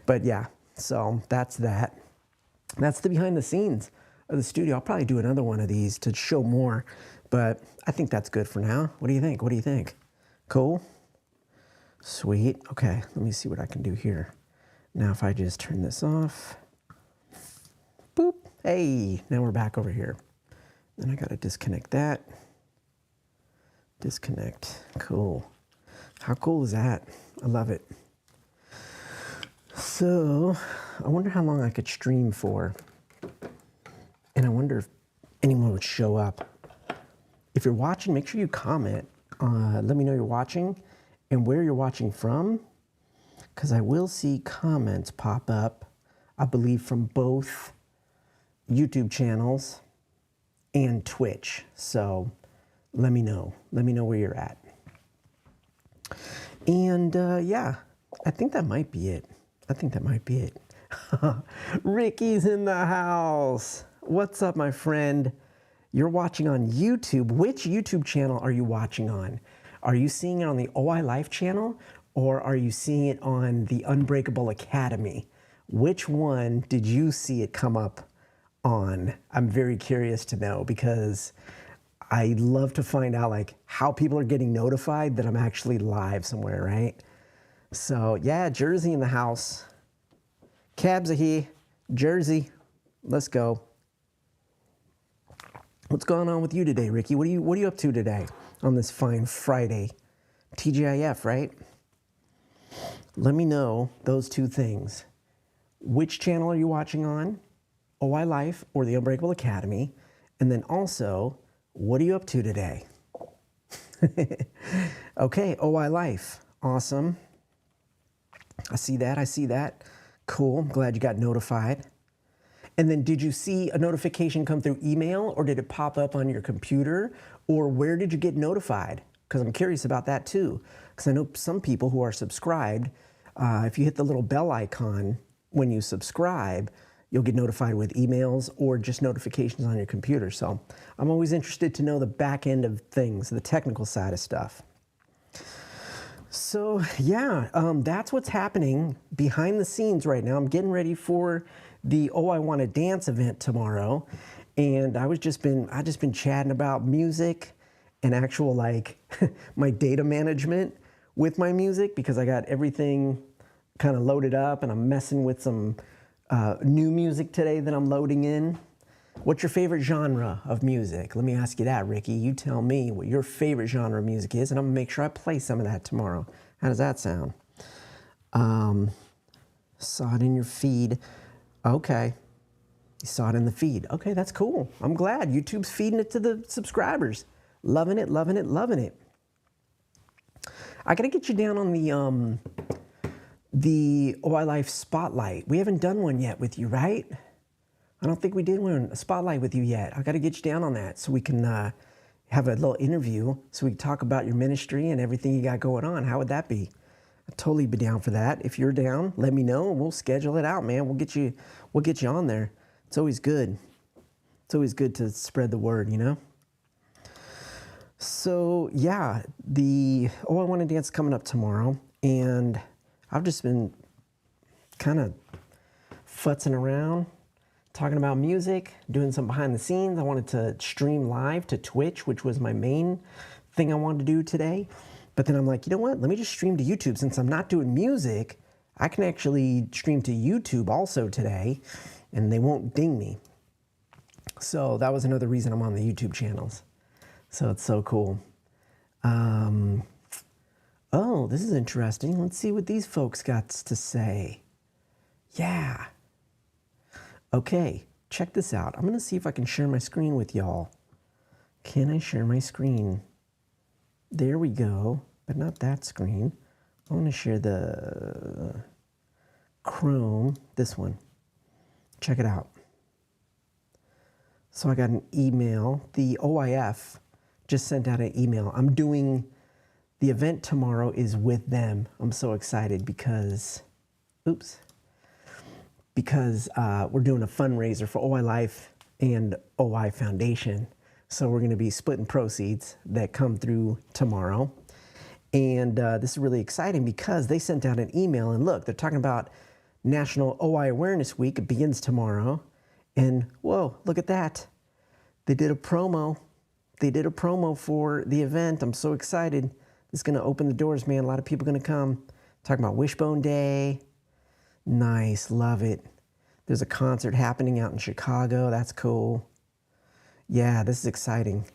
But yeah, so that's that. That's the behind the scenes of the studio. I'll probably do another one of these to show more, but I think that's good for now. What do you think? What do you think? Cool? Sweet. Okay, let me see what I can do here. Now if I just turn this off, boop, hey, now we're back over here. Then I gotta disconnect that. Disconnect, cool. How cool is that? I love it. So, I wonder how long I could stream for. And I wonder if anyone would show up. If you're watching, make sure you comment. Let me know you're watching and where you're watching from, because I will see comments pop up, I believe, from both YouTube channels and Twitch. So let me know. Let me know where you're at. And yeah, I think that might be it. I think that might be it. Ricky's in the house. What's up, my friend? You're watching on YouTube. Which YouTube channel are you watching on? Are you seeing it on the OI Life channel, or are you seeing it on the Unbreakable Academy? Which one did you see it come up on? I'm very curious to know, because I love to find out like how people are getting notified that I'm actually live somewhere, right? So yeah, Jersey in the house. Cabs are here. Jersey, let's go. What's going on with you today, Ricky? What are you up to today on this fine Friday? TGIF, right? Let me know those 2 things. Which channel are you watching on? OI Life or the Unbreakable Academy? And then also, what are you up to today? Okay, OI Life. Awesome. I see that. I see that. Cool. I'm glad you got notified. And then did you see a notification come through email, or did it pop up on your computer, or where did you get notified? Because I'm curious about that too. Because I know some people who are subscribed, if you hit the little bell icon when you subscribe, you'll get notified with emails or just notifications on your computer. So I'm always interested to know the back end of things, the technical side of stuff. So yeah, that's what's happening behind the scenes right now. I'm getting ready for the Oh I Want to Dance event tomorrow, and I just been chatting about music and actual like my data management with my music, because I got everything kind of loaded up and I'm messing with some new music today that I'm loading in. What's your favorite genre of music? Let me ask you that, Ricky. You tell me what your favorite genre of music is, and I'm gonna make sure I play some of that tomorrow. How does that sound? Saw it in your feed. Okay. You saw it in the feed. Okay, that's cool. I'm glad. YouTube's feeding it to the subscribers. Loving it, loving it, loving it. I gotta get you down on the OI Life Spotlight. We haven't done one yet with you, right? I don't think we did a spotlight with you yet. I got to get you down on that so we can have a little interview, so we can talk about your ministry and everything you got going on. How would that be? I'd totally be down for that. If you're down, let me know and we'll schedule it out, man. We'll get you on there. It's always good. It's always good to spread the word, you know? So yeah, the Oh I Want to Dance coming up tomorrow, and I've just been kind of futzing around, talking about music, doing some behind the scenes. I wanted to stream live to Twitch, which was my main thing I wanted to do today. But then I'm like, you know what? Let me just stream to YouTube. Since I'm not doing music, I can actually stream to YouTube also today, and they won't ding me. So that was another reason I'm on the YouTube channels. So it's so cool. Oh, this is interesting. Let's see what these folks got to say. Yeah. Okay, check this out. I'm going to see if I can share my screen with y'all. Can I share my screen? There we go, but not that screen. I want to share the Chrome, this one. Check it out. So I got an email. The OIF just sent out an email. I'm doing, the event tomorrow is with them. I'm so excited because, oops, because we're doing a fundraiser for OI Life and OI Foundation. So we're gonna be splitting proceeds that come through tomorrow. And this is really exciting because they sent out an email, and look, they're talking about National OI Awareness Week. It begins tomorrow. And whoa, look at that. They did a promo. They did a promo for the event. I'm so excited. It's gonna open the doors, man. A lot of people are gonna come. Talking about Wishbone Day. Nice, love it. There's a concert happening out in Chicago. That's cool. Yeah, this is exciting.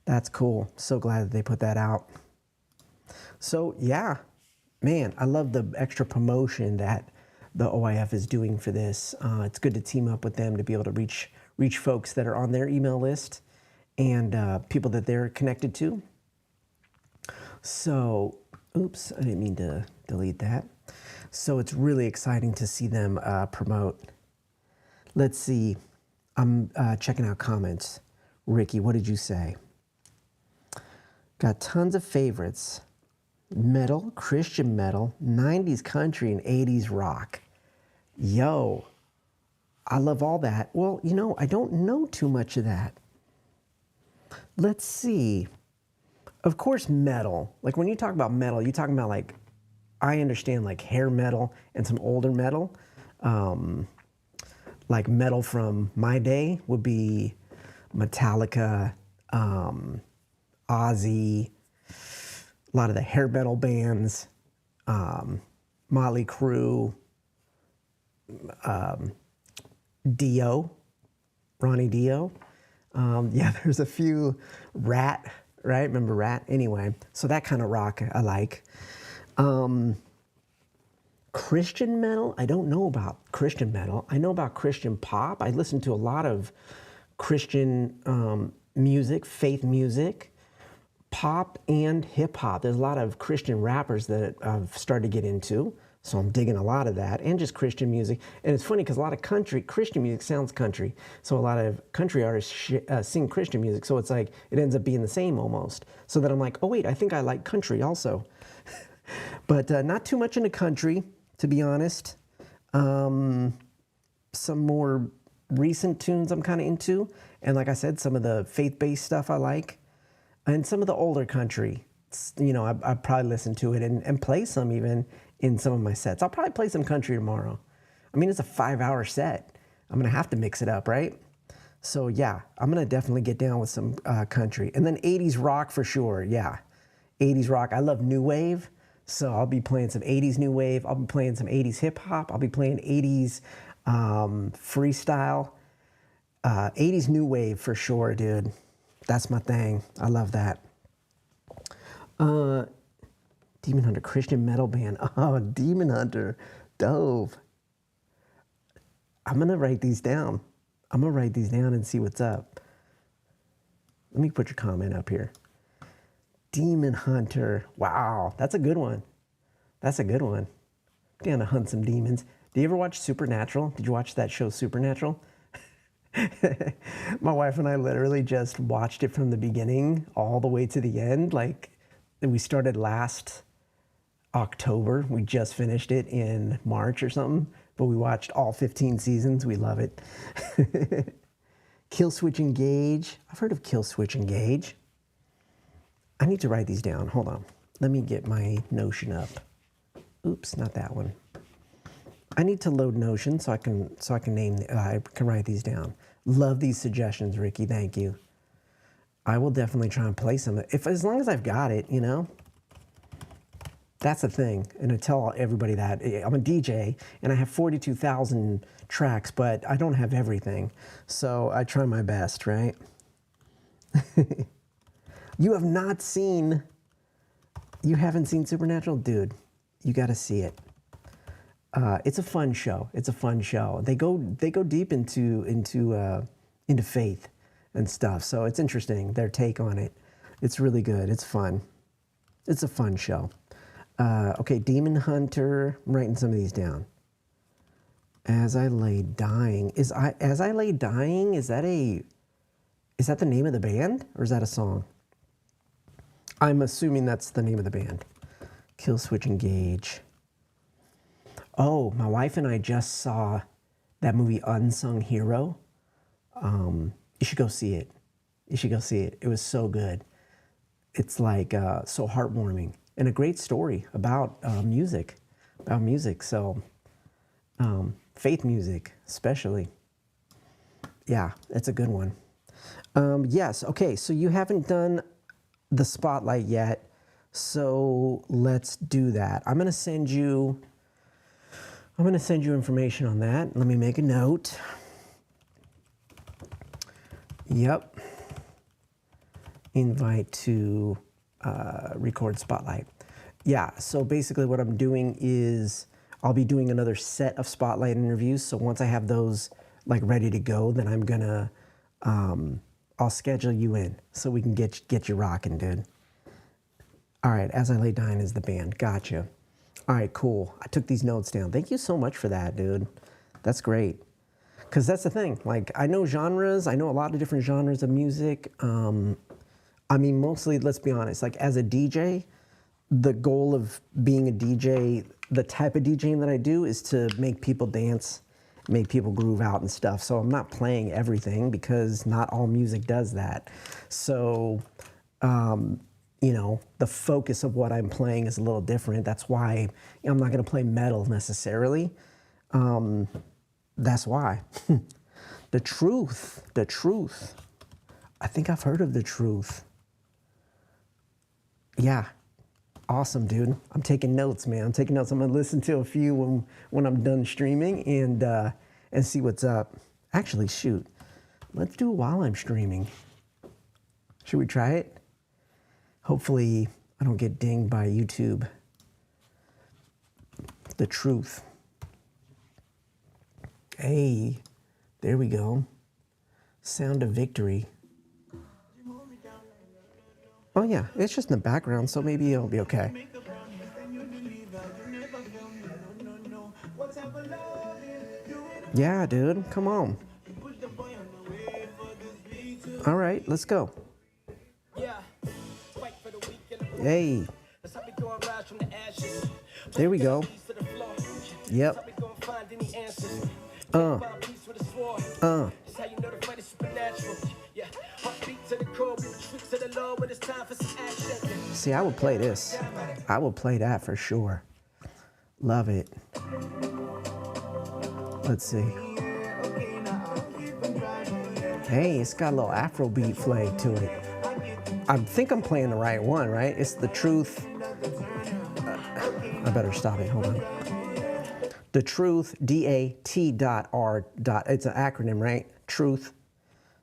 That's cool. So glad that they put that out. So yeah, man, I love the extra promotion that the OIF is doing for this. It's good to team up with them to be able to reach folks that are on their email list and people that they're connected to. So, oops, I didn't mean to delete that. So it's really exciting to see them promote. Let's see, I'm checking out comments. Ricky, what did you say? Got tons of favorites. Metal, Christian metal, 90s country, and 80s rock. Yo, I love all that. Well, you know, I don't know too much of that. Let's see. Of course, metal. Like when you talk about metal, you're talking about like, I understand like hair metal and some older metal. Like metal from my day would be Metallica, Ozzy, a lot of the hair metal bands, Motley Crue, Dio, Ronnie Dio. Yeah, there's a few. Rat, right? Remember Rat? Anyway, so that kind of rock I like. Christian metal, I don't know about Christian metal. I know about Christian pop. I listen to a lot of Christian music, faith music, pop and hip hop. There's a lot of Christian rappers that I've started to get into. So I'm digging a lot of that, and just Christian music. And it's funny because a lot of Christian music sounds country. So a lot of country artists sing Christian music. So it's like, it ends up being the same almost. So then I'm like, oh wait, I think I like country also. But not too much into country, to be honest. Some more recent tunes I'm kind of into. And like I said, some of the faith-based stuff I like. And some of the older country, you know, I probably listen to it and play some even in some of my sets. I'll probably play some country tomorrow. I mean, it's a 5-hour set. I'm gonna have to mix it up, right? So yeah, I'm gonna definitely get down with some country. And then 80s rock for sure, yeah. 80s rock, I love new wave. So I'll be playing some 80s new wave. I'll be playing some 80s hip hop. I'll be playing 80s freestyle. 80s new wave for sure, dude. That's my thing. I love that. Demon Hunter, Christian metal band. Oh, Demon Hunter, Dove. I'm gonna write these down. I'm gonna write these down and see what's up. Let me put your comment up here. Demon Hunter. Wow, that's a good one. That's a good one. Down to hunt some demons. Do you ever watch Supernatural? Did you watch that show Supernatural? My wife and I literally just watched it from the beginning all the way to the end. Like, we started last October. We just finished it in March or something, but we watched all 15 seasons. We love it. Kill Switch Engage. I've heard of Kill Switch Engage. I need to write these down. Hold on. Let me get my Notion up. Oops, not that one. I need to load Notion so I can I can write these down. Love these suggestions, Ricky. Thank you. I will definitely try and play some. As long as I've got it, you know. That's the thing, and I tell everybody that I'm a DJ and I have 42,000 tracks, but I don't have everything, so I try my best, right? You haven't seen Supernatural, dude? You got to see it. It's a fun show. It's a fun show. They go deep into faith and stuff, so it's interesting. Their take on it. It's really good. It's fun. It's a fun show. Okay, Demon Hunter. I'm writing some of these down. As I Lay Dying. As I Lay Dying, is that the name of the band or is that a song? I'm assuming that's the name of the band. Kill Switch Engage. Oh, my wife and I just saw that movie Unsung Hero. You should go see it. You should go see it. It was so good. It's like so heartwarming. And a great story about music. So, faith music, especially. Yeah, it's a good one. Yes, okay, so you haven't done the spotlight yet, so let's do that. I'm gonna send you information on that. Let me make a note. Yep. Invite to record spotlight. Yeah, so basically what I'm doing is I'll be doing another set of spotlight interviews. So once I have those like ready to go, then I'm gonna I'll schedule you in so we can get you rocking, dude. All right, As I Lay Dying is the band. Gotcha. All right, cool. I took these notes down. Thank you so much for that, dude. That's great. Because that's the thing. Like, I know genres. I know a lot of different genres of music. I mean, mostly, let's be honest, like as a DJ, the goal of being a DJ, the type of DJing that I do is to make people dance, make people groove out and stuff. So I'm not playing everything because not all music does that. So, you know, the focus of what I'm playing is a little different. That's why I'm not going to play metal necessarily. That's why. The Truth. I think I've heard of The Truth. Yeah, awesome, dude. I'm taking notes, man. I'm taking notes. I'm gonna listen to a few when I'm done streaming and see what's up. Actually, shoot, let's do it while I'm streaming. Should we try it? Hopefully, I don't get dinged by YouTube. The Truth. Hey, there we go. Sound of Victory. Oh yeah, it's just in the background, so maybe it'll be okay. Yeah, dude, come on. All right, let's go. Hey. There we go. Yep. See, I would play this. I will play that for sure. Love it. Let's see. Hey, it's got a little Afrobeat flavor to it. I think I'm playing the right one, right? It's The Truth. I better stop it. Hold on. The Truth, DAT.R. It's an acronym, right? Truth.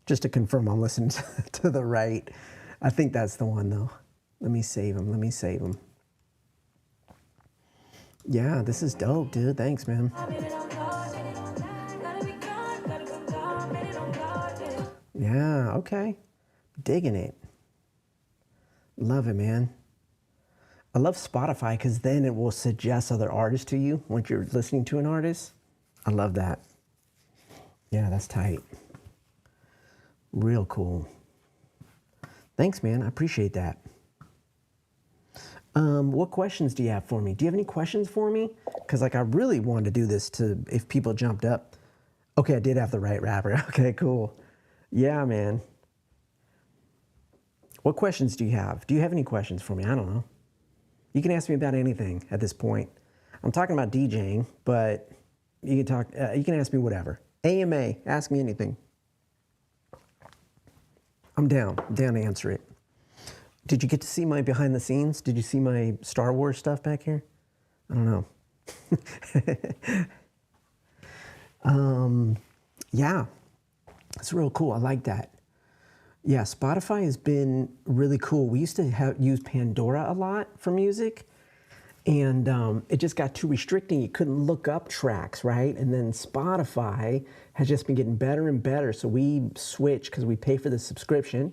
Just to confirm I'm listening to the right. I think that's the one, though. Let me save him. Yeah, this is dope, dude. Thanks, man. Yeah, okay. Digging it. Love it, man. I love Spotify because then it will suggest other artists to you once you're listening to an artist. I love that. Yeah, that's tight. Real cool. Thanks, man. I appreciate that. What questions do you have for me? Do you have any questions for me? Because like I really wanted to do this if people jumped up. Okay, I did have the right rapper. Okay, cool. Yeah, man. What questions do you have? Do you have any questions for me? I don't know. You can ask me about anything at this point. I'm talking about DJing, but you can talk. You can ask me whatever. AMA, ask me anything. I'm down to answer it. Did you get to see my behind the scenes? Did you see my Star Wars stuff back here? I don't know. Yeah, it's real cool. I like that. Yeah, Spotify has been really cool. We used to use Pandora a lot for music, and it just got too restricting. You couldn't look up tracks, right? And then Spotify has just been getting better and better. So we switched because we pay for the subscription.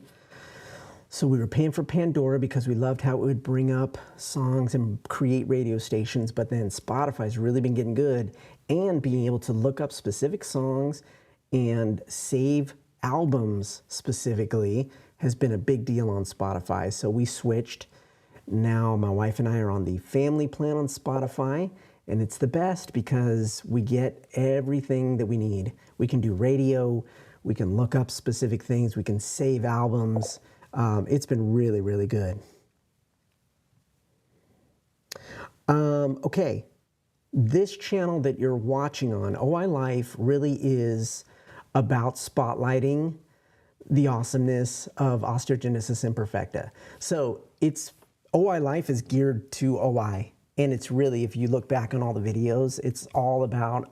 So we were paying for Pandora because we loved how it would bring up songs and create radio stations. But then Spotify's really been getting good, and being able to look up specific songs and save albums specifically has been a big deal on Spotify. So we switched. Now my wife and I are on the family plan on Spotify, and it's the best because we get everything that we need. We can do radio, we can look up specific things, we can save albums. It's been really, really good. Okay, this channel that you're watching on, OI Life, really is about spotlighting the awesomeness of osteogenesis imperfecta. So OI Life is geared to OI, and it's really, if you look back on all the videos, it's all about,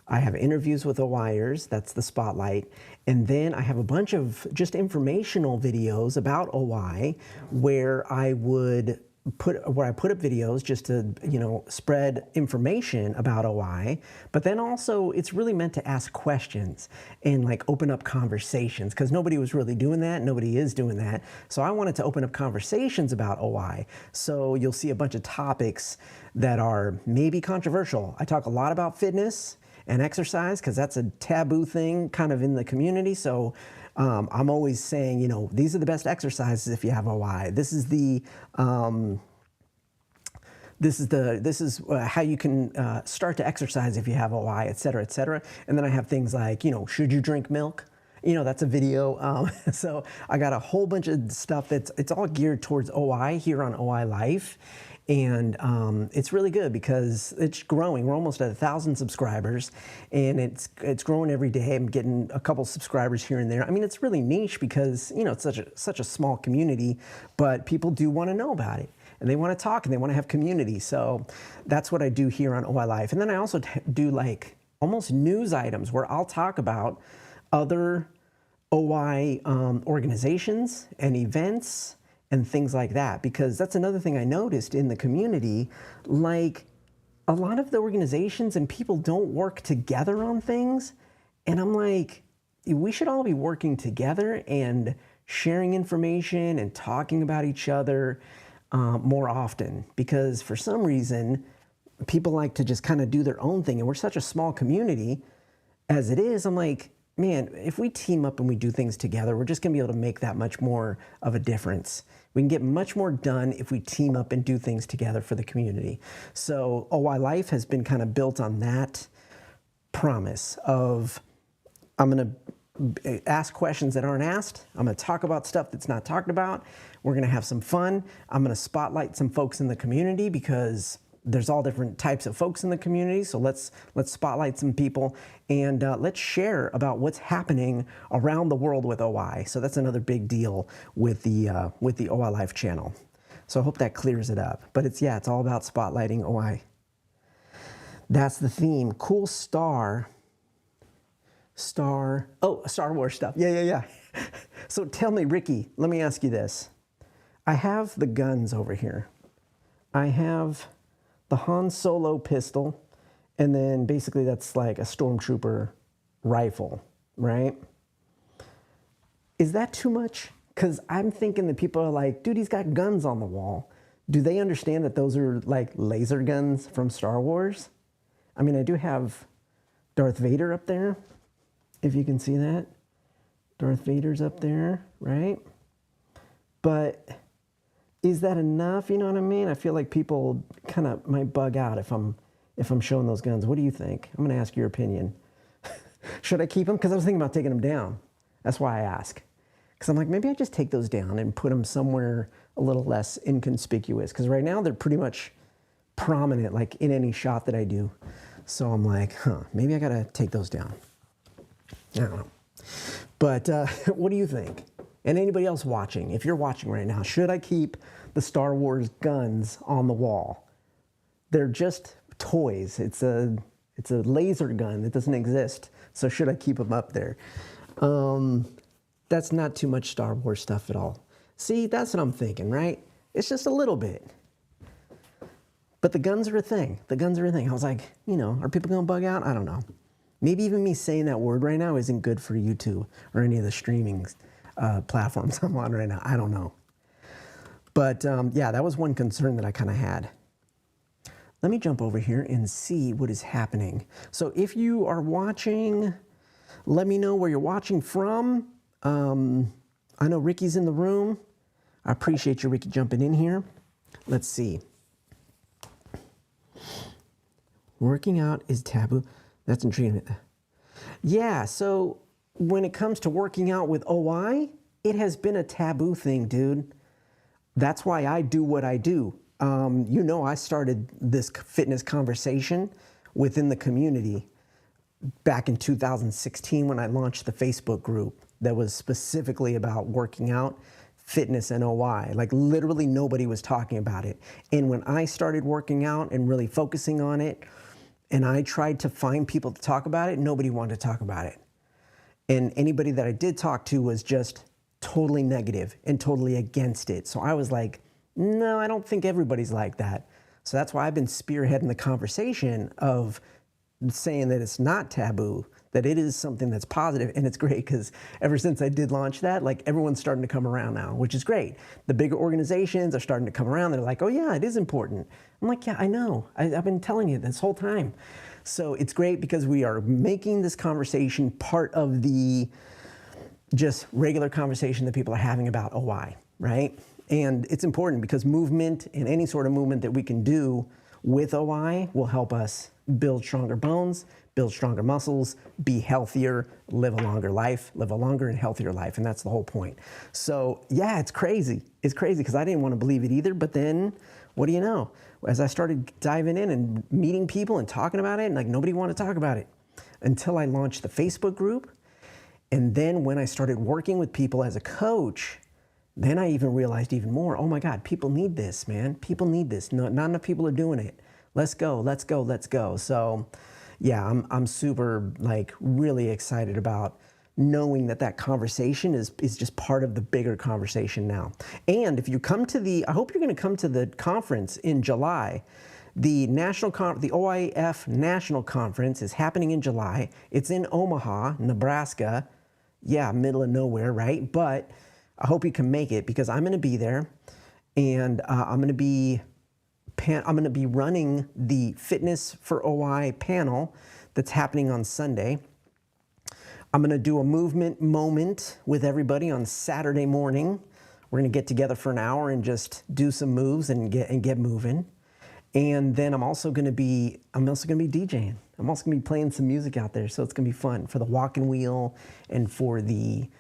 I have interviews with OIers, that's the spotlight, and then I have a bunch of just informational videos about OI where I put up videos just to, spread information about OI, but then also it's really meant to ask questions and like open up conversations, because nobody was really doing that. Nobody is doing that. So I wanted to open up conversations about OI. So you'll see a bunch of topics that are maybe controversial. I talk a lot about fitness and exercise because that's a taboo thing kind of in the community. So I'm always saying, these are the best exercises if you have OI. This is how you can start to exercise if you have OI, et cetera, et cetera. And then I have things like, should you drink milk? That's a video. So I got a whole bunch of stuff it's all geared towards OI here on OI Life. And it's really good because it's growing. We're almost at 1,000 subscribers, and it's growing every day. I'm getting a couple subscribers here and there. I mean, it's really niche because it's such a small community, but people do want to know about it, and they want to talk, and they want to have community. So that's what I do here on OI Life. And then I also do like almost news items where I'll talk about other OI organizations and events and things like that, because that's another thing I noticed in the community. Like, a lot of the organizations and people don't work together on things, and I'm like, we should all be working together and sharing information and talking about each other more often, because for some reason people like to just kind of do their own thing, and we're such a small community as it is. I'm like, man, if we team up and we do things together, we're just gonna be able to make that much more of a difference. We can get much more done if we team up and do things together for the community. So OI Life has been kind of built on that promise of, I'm gonna ask questions that aren't asked. I'm gonna talk about stuff that's not talked about. We're gonna have some fun. I'm gonna spotlight some folks in the community because there's all different types of folks in the community. So let's spotlight some people, and let's share about what's happening around the world with OI. So that's another big deal with the OI Life channel. So I hope that clears it up. But it's all about spotlighting OI. That's the theme. Cool Star Wars stuff. Yeah. So tell me, Ricky, let me ask you this. I have the guns over here. I have the Han Solo pistol, and then basically that's like a stormtrooper rifle, right? Is that too much? Because I'm thinking that people are like, dude, he's got guns on the wall. Do they understand that those are like laser guns from Star Wars? I mean, I do have Darth Vader up there, if you can see that. Darth Vader's up there, right? But is that enough? You know what I mean? I feel like people kind of might bug out if I'm showing those guns. What do you think? I'm going to ask your opinion. Should I keep them? Because I was thinking about taking them down. That's why I ask. Because I'm like, maybe I just take those down and put them somewhere a little less inconspicuous. Because right now they're pretty much prominent, like in any shot that I do. So I'm like, maybe I gotta take those down. I don't know. But what do you think? And anybody else watching, if you're watching right now, should I keep the Star Wars guns on the wall? They're just toys. It's a laser gun that doesn't exist. So should I keep them up there? That's not too much Star Wars stuff at all. See, that's what I'm thinking, right? It's just a little bit. But the guns are a thing. The guns are a thing. I was like, are people gonna bug out? I don't know. Maybe even me saying that word right now isn't good for YouTube or any of the streaming platforms I'm on right now. I don't know. But yeah, that was one concern that I kind of had. Let me jump over here and see what is happening. So if you are watching, let me know where you're watching from. I know Ricky's in the room. I appreciate you, Ricky, jumping in here. Let's see. Working out is taboo. That's intriguing. Yeah, so when it comes to working out with OI, it has been a taboo thing, dude. That's why I do what I do. I started this fitness conversation within the community back in 2016 when I launched the Facebook group that was specifically about working out, fitness, and OI. Like literally nobody was talking about it. And when I started working out and really focusing on it, and I tried to find people to talk about it, nobody wanted to talk about it. And anybody that I did talk to was just totally negative and totally against it. So I was like, no, I don't think everybody's like that. So that's why I've been spearheading the conversation of saying that it's not taboo, that it is something that's positive. And it's great because ever since I did launch that, like everyone's starting to come around now, which is great. The bigger organizations are starting to come around. They're like, oh yeah, it is important. I'm like, yeah, I know. I've been telling you this whole time. So it's great because we are making this conversation part of the just regular conversation that people are having about OI, right? And it's important because movement and any sort of movement that we can do with OI will help us build stronger bones, build stronger muscles, be healthier, live a longer life, live a longer and healthier life. And that's the whole point. So yeah, it's crazy. It's crazy because I didn't want to believe it either. But then what do you know? As I started diving in and meeting people and talking about it, and like nobody wanted to talk about it until I launched the Facebook group. And then when I started working with people as a coach, then I even realized even more, oh my God, people need this, man. People need this. Not enough people are doing it. Let's go, let's go, let's go. So yeah, I'm super like really excited about knowing that conversation is just part of the bigger conversation now. And if you come to I hope you're gonna come to the conference in July. The OIF National Conference is happening in July. It's in Omaha, Nebraska. Yeah, middle of nowhere, right? But I hope you can make it because I'm going to be there, and I'm going to be running the Fitness for OI panel that's happening on Sunday. I'm going to do a movement moment with everybody on Saturday morning. We're going to get together for an hour and just do some moves and get moving. And then I'm also going to be DJing. I'm also going to be playing some music out there, so it's going to be fun for the walk and wheel and for the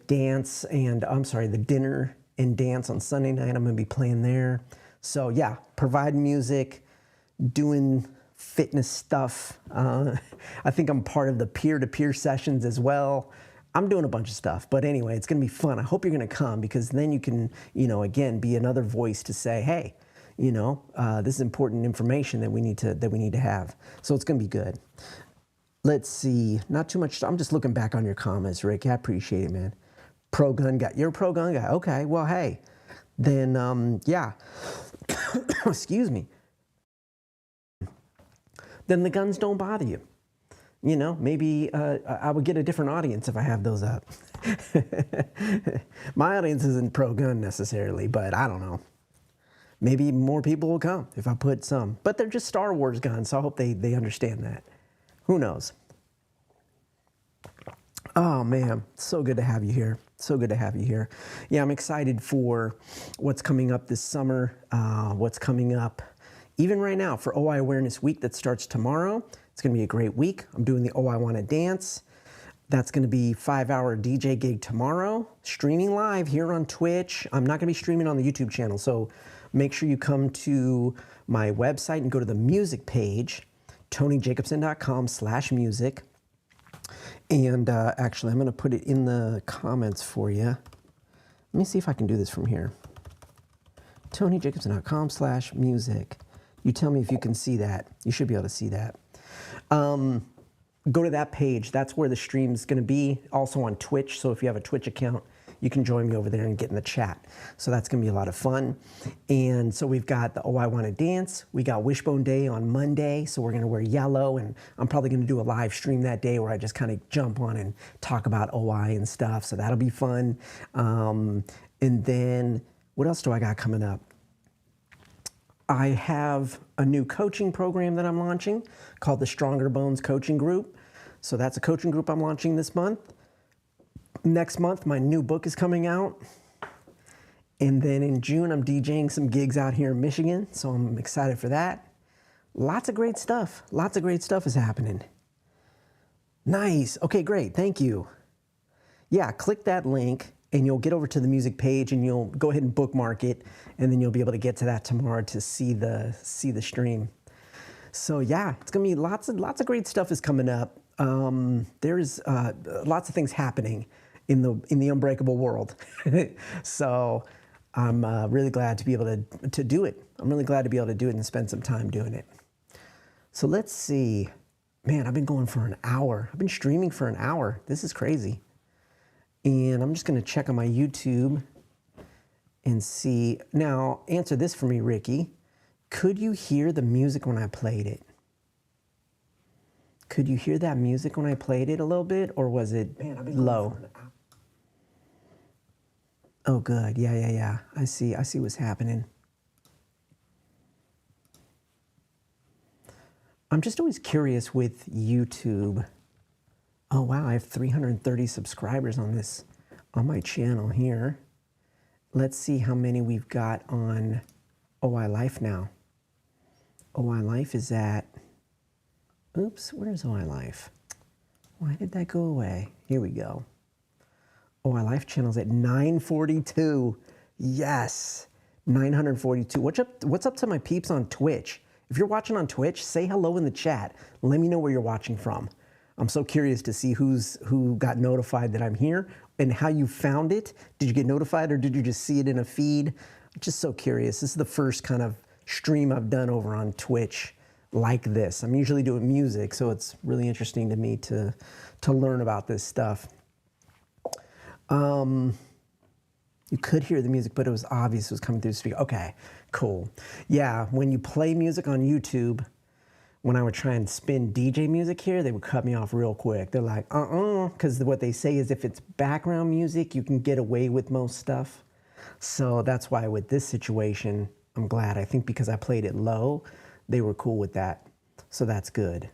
dance and the dinner and dance on Sunday night. I'm going to be playing there. So yeah, providing music, doing fitness stuff. I think I'm part of the peer-to-peer sessions as well. I'm doing a bunch of stuff, but anyway, it's going to be fun. I hope you're going to come because then you can, again, be another voice to say, hey, this is important information that we need to have. So it's going to be good. Let's see, not too much. I'm just looking back on your comments, Rick. I appreciate it, man. Pro gun guy. You're a pro gun guy. Okay, well, hey, then, yeah. Excuse me. Then the guns don't bother you. Maybe I would get a different audience if I have those up. My audience isn't pro gun necessarily, but I don't know. Maybe more people will come if I put some. But they're just Star Wars guns, so I hope they understand that. Who knows? Oh, man, so good to have you here. So good to have you here. Yeah, I'm excited for what's coming up this summer, what's coming up even right now for OI Awareness Week that starts tomorrow. It's going to be a great week. I'm doing the OI Wanna Dance. That's going to be 5-hour DJ gig tomorrow, streaming live here on Twitch. I'm not going to be streaming on the YouTube channel, so make sure you come to my website and go to the music page, TonyJacobson.com/music. And actually, I'm going to put it in the comments for you. Let me see if I can do this from here. TonyJacobson.com/music. You tell me if you can see that. You should be able to see that. Go to that page. That's where the stream's going to be. Also on Twitch. So if you have a Twitch account, you can join me over there and get in the chat. So that's going to be a lot of fun. And so we've got the Oh I Wanna Dance. We got Wishbone Day on Monday. So we're going to wear yellow. And I'm probably going to do a live stream that day where I just kind of jump on and talk about OI and stuff. So that'll be fun. And then what else do I got coming up? I have a new coaching program that I'm launching called the Stronger Bones Coaching Group. So that's a coaching group I'm launching this month. Next month, my new book is coming out. And then in June, I'm DJing some gigs out here in Michigan. So I'm excited for that. Lots of great stuff. Lots of great stuff is happening. Nice. Okay, great. Thank you. Yeah, click that link and you'll get over to the music page and you'll go ahead and bookmark it, and then you'll be able to get to that tomorrow to see the stream. So yeah, it's gonna be lots of great stuff is coming up. There's lots of things happening in the Unbreakable world. So I'm really glad to be able to do it. I'm really glad to be able to do it and spend some time doing it. So let's see. Man, I've been going for an hour. I've been streaming for an hour. This is crazy. And I'm just going to check on my YouTube and see. Now, answer this for me, Ricky. Could you hear the music when I played it? Could you hear that music when I played it a little bit, or was it low? Oh, good. Yeah. I see what's happening. I'm just always curious with YouTube. Oh, wow, I have 330 subscribers on my channel here. Let's see how many we've got on OI Life now. OI Life is at, oops, where's OI Life? Why did that go away? Here we go. OI Life channel's at 942. Yes, 942. What's up to my peeps on Twitch? If you're watching on Twitch, say hello in the chat. Let me know where you're watching from. I'm so curious to see who got notified that I'm here and how you found it. Did you get notified or did you just see it in a feed? I'm just so curious. This is the first kind of stream I've done over on Twitch like this. I'm usually doing music, so it's really interesting to me to learn about this stuff. You could hear the music, but it was obvious it was coming through the speaker. Okay, cool. Yeah, when you play music on YouTube, when I would try and spin DJ music here, they would cut me off real quick. They're like, because what they say is if it's background music, you can get away with most stuff. So that's why with this situation, I'm glad. I think because I played it low, they were cool with that. So that's good.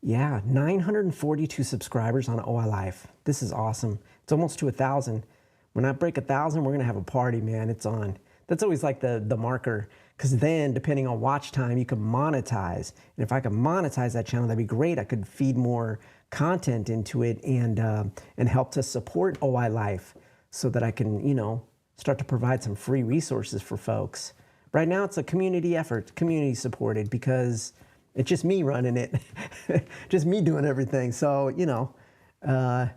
Yeah, 942 subscribers on OI Life. This is awesome. It's almost to 1,000. When I break 1,000, we're gonna have a party, man. It's on. That's always like the marker, because then depending on watch time, you can monetize. And if I could monetize that channel, that'd be great. I could feed more content into it and help to support OI Life so that I can, start to provide some free resources for folks. Right now, it's a community effort, community supported, because it's just me running it, just me doing everything. So, I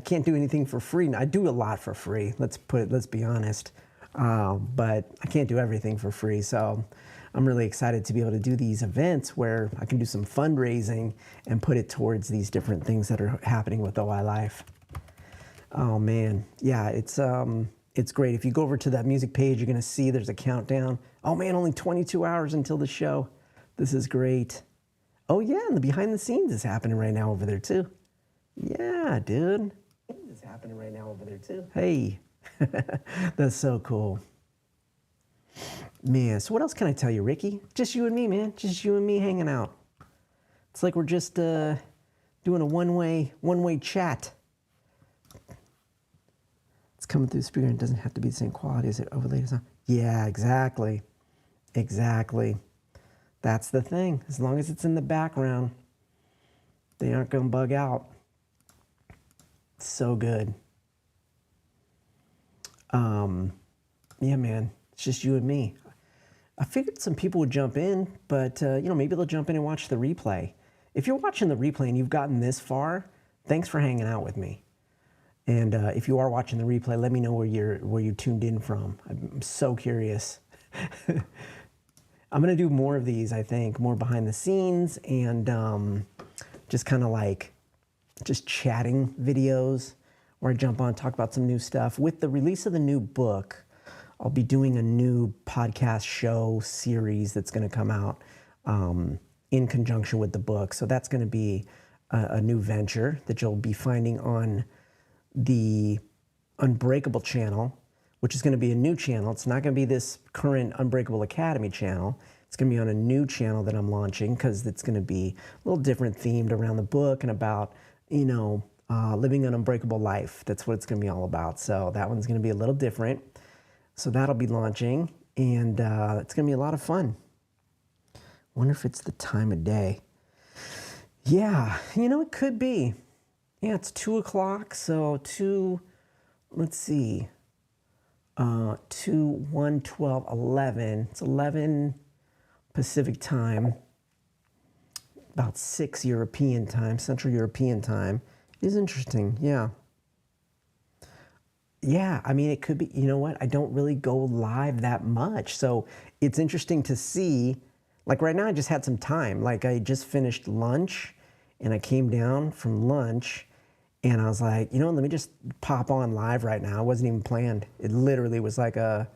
can't do anything for free. I do a lot for free. Let's be honest. But I can't do everything for free. So I'm really excited to be able to do these events where I can do some fundraising and put it towards these different things that are happening with OI Life. Oh man, yeah, it's great. If you go over to that music page, you're gonna see there's a countdown. Oh man, only 22 hours until the show. This is great. Oh yeah, and the behind the scenes is happening right now over there too. Yeah, dude. It's happening right now over there too. Hey, that's so cool. Man, so what else can I tell you, Ricky? Just you and me, man. Just you and me hanging out. It's like we're just doing a one-way chat. It's coming through the speaker and it doesn't have to be the same quality as it overlaid as on. Yeah, exactly. Exactly. That's the thing. As long as it's in the background. They aren't going to bug out. So good. Yeah, man, it's just you and me. I figured some people would jump in, but maybe they'll jump in and watch the replay. If you're watching the replay and you've gotten this far, thanks for hanging out with me. And if you are watching the replay, let me know where you tuned in from. I'm so curious. I'm gonna do more of these, I think, more behind the scenes and just kind of like just chatting videos where I jump on, talk about some new stuff. With the release of the new book, I'll be doing a new podcast show series that's going to come out in conjunction with the book. So that's going to be a new venture that you'll be finding on the Unbreakable channel, which is going to be a new channel. It's not going to be this current Unbreakable Academy channel. It's going to be on a new channel that I'm launching because it's going to be a little different themed around the book and about, living an unbreakable life. That's what it's going to be all about. So that one's going to be a little different. So that'll be launching, and it's going to be a lot of fun. Wonder if it's the time of day. Yeah, it could be. Yeah, it's 2 o'clock, so let's see, 2, 1, 12, 11. It's 11 Pacific time, about 6 European time, Central European time. It is interesting, yeah. Yeah, I mean, it could be, you know what? I don't really go live that much. So it's interesting to see, like right now I just had some time. Like I just finished lunch and I came down from lunch and I was like, let me just pop on live right now. It wasn't even planned. It literally was like a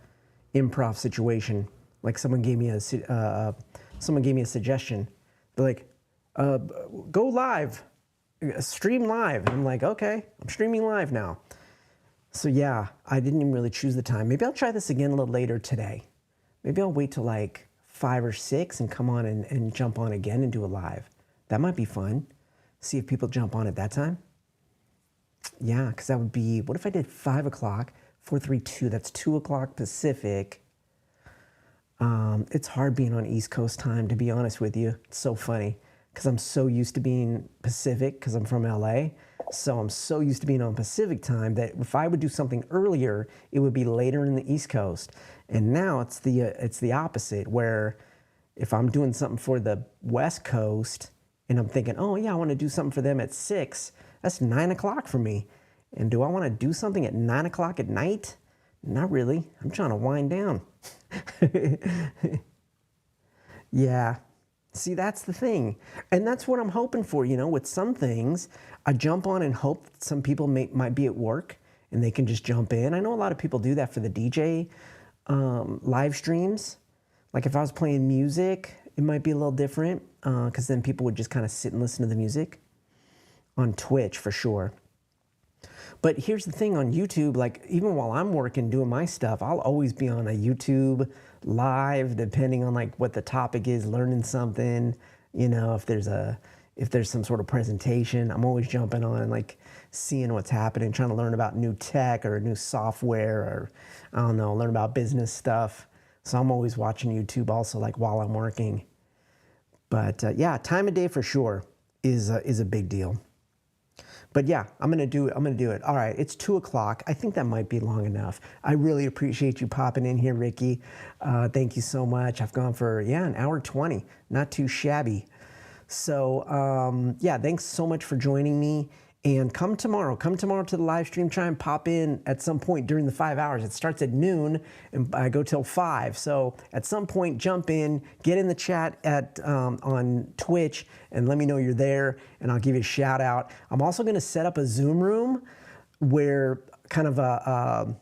improv situation. Like someone gave me a suggestion. They're like, go live, stream live. And I'm like, okay, I'm streaming live now. So yeah, I didn't even really choose the time. Maybe I'll try this again a little later today. Maybe I'll wait till like 5 or 6 and come on and jump on again and do a live. That might be fun. See if people jump on at that time. Yeah, because that would be, what if I did 5 o'clock, 432, that's 2 o'clock Pacific. It's hard being on East Coast time, to be honest with you. It's so funny because I'm so used to being Pacific because I'm from LA. So I'm so used to being on Pacific time that if I would do something earlier, it would be later in the East Coast. And now it's the opposite, where if I'm doing something for the West Coast and I'm thinking, oh yeah, I want to do something for them at 6, that's 9 o'clock for me. And do I want to do something at 9 o'clock at night? Not really. I'm trying to wind down. Yeah. See, that's the thing. And that's what I'm hoping for, with some things. I jump on and hope some people might be at work and they can just jump in. I know a lot of people do that for the DJ live streams. Like if I was playing music, it might be a little different because then people would just kind of sit and listen to the music. On Twitch, for sure. But here's the thing on YouTube, like even while I'm working, doing my stuff, I'll always be on a YouTube live, depending on like what the topic is, learning something, if there's some sort of presentation, I'm always jumping on and like seeing what's happening, trying to learn about new tech or new software or I don't know, learn about business stuff. So I'm always watching YouTube also like while I'm working. But yeah, time of day for sure is a big deal. But yeah, I'm gonna do it. All right, it's 2 o'clock. I think that might be long enough. I really appreciate you popping in here, Ricky. Thank you so much. I've gone for, an hour 20, not too shabby. So yeah, thanks so much for joining me. And come tomorrow to the live stream. Try and pop in at some point during the 5 hours. It starts at noon and I go till 5. So at some point, jump in, get in the chat on Twitch and let me know you're there and I'll give you a shout out. I'm also gonna set up a Zoom room where kind of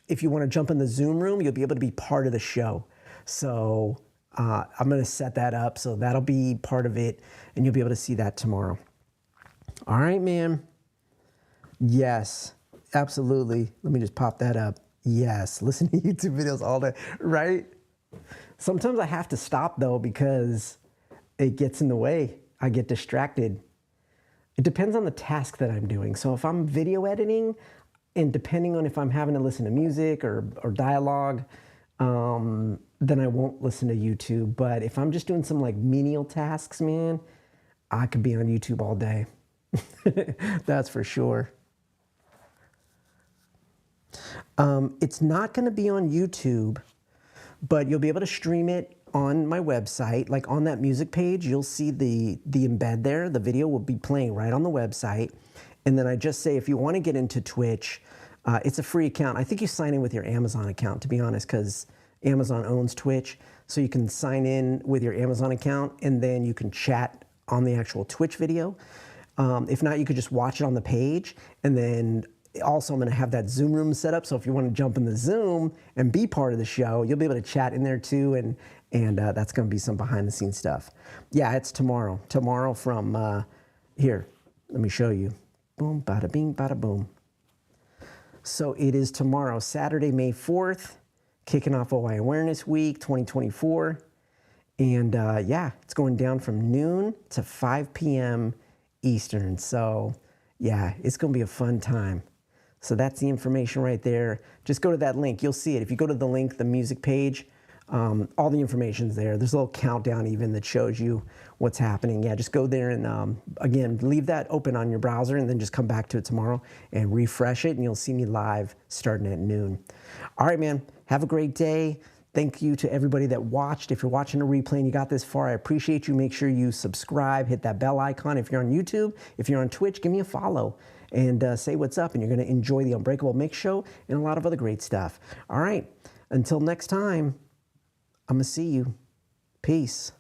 if you wanna jump in the Zoom room, you'll be able to be part of the show. So I'm gonna set that up, so that'll be part of it and you'll be able to see that tomorrow. All right, man. Yes, absolutely. Let me just pop that up. Yes, listen to YouTube videos all day, right? Sometimes I have to stop though because it gets in the way. I get distracted. It depends on the task that I'm doing. So if I'm video editing and depending on if I'm having to listen to music or dialogue, then I won't listen to YouTube. But if I'm just doing some like menial tasks, man, I could be on YouTube all day. That's for sure. It's not going to be on YouTube, but you'll be able to stream it on my website. Like on that music page, you'll see the embed there. The video will be playing right on the website. And then I just say, if you want to get into Twitch, it's a free account. I think you sign in with your Amazon account, to be honest, because Amazon owns Twitch. So you can sign in with your Amazon account, and then you can chat on the actual Twitch video. If not, you could just watch it on the page. And then also I'm going to have that Zoom room set up. So if you want to jump in the Zoom and be part of the show, you'll be able to chat in there too. And that's going to be some behind the scenes stuff. Yeah, it's tomorrow. Tomorrow from here. Let me show you. Boom, bada bing, bada boom. So it is tomorrow, Saturday, May 4th, kicking off OI Awareness Week 2024. And yeah, it's going down from noon to 5 p.m. Eastern. So yeah, it's going to be a fun time. So that's the information right there. Just go to that link. You'll see it. If you go to the link, the music page, all the information's there. There's a little countdown even that shows you what's happening. Yeah, just go there and again, leave that open on your browser and then just come back to it tomorrow and refresh it and you'll see me live starting at noon. All right, man, have a great day. Thank you to everybody that watched. If you're watching a replay and you got this far, I appreciate you. Make sure you subscribe, hit that bell icon. If you're on YouTube, if you're on Twitch, give me a follow and say what's up, and you're going to enjoy the Unbreakable Mix Show and a lot of other great stuff. All right, until next time, I'm going to see you. Peace.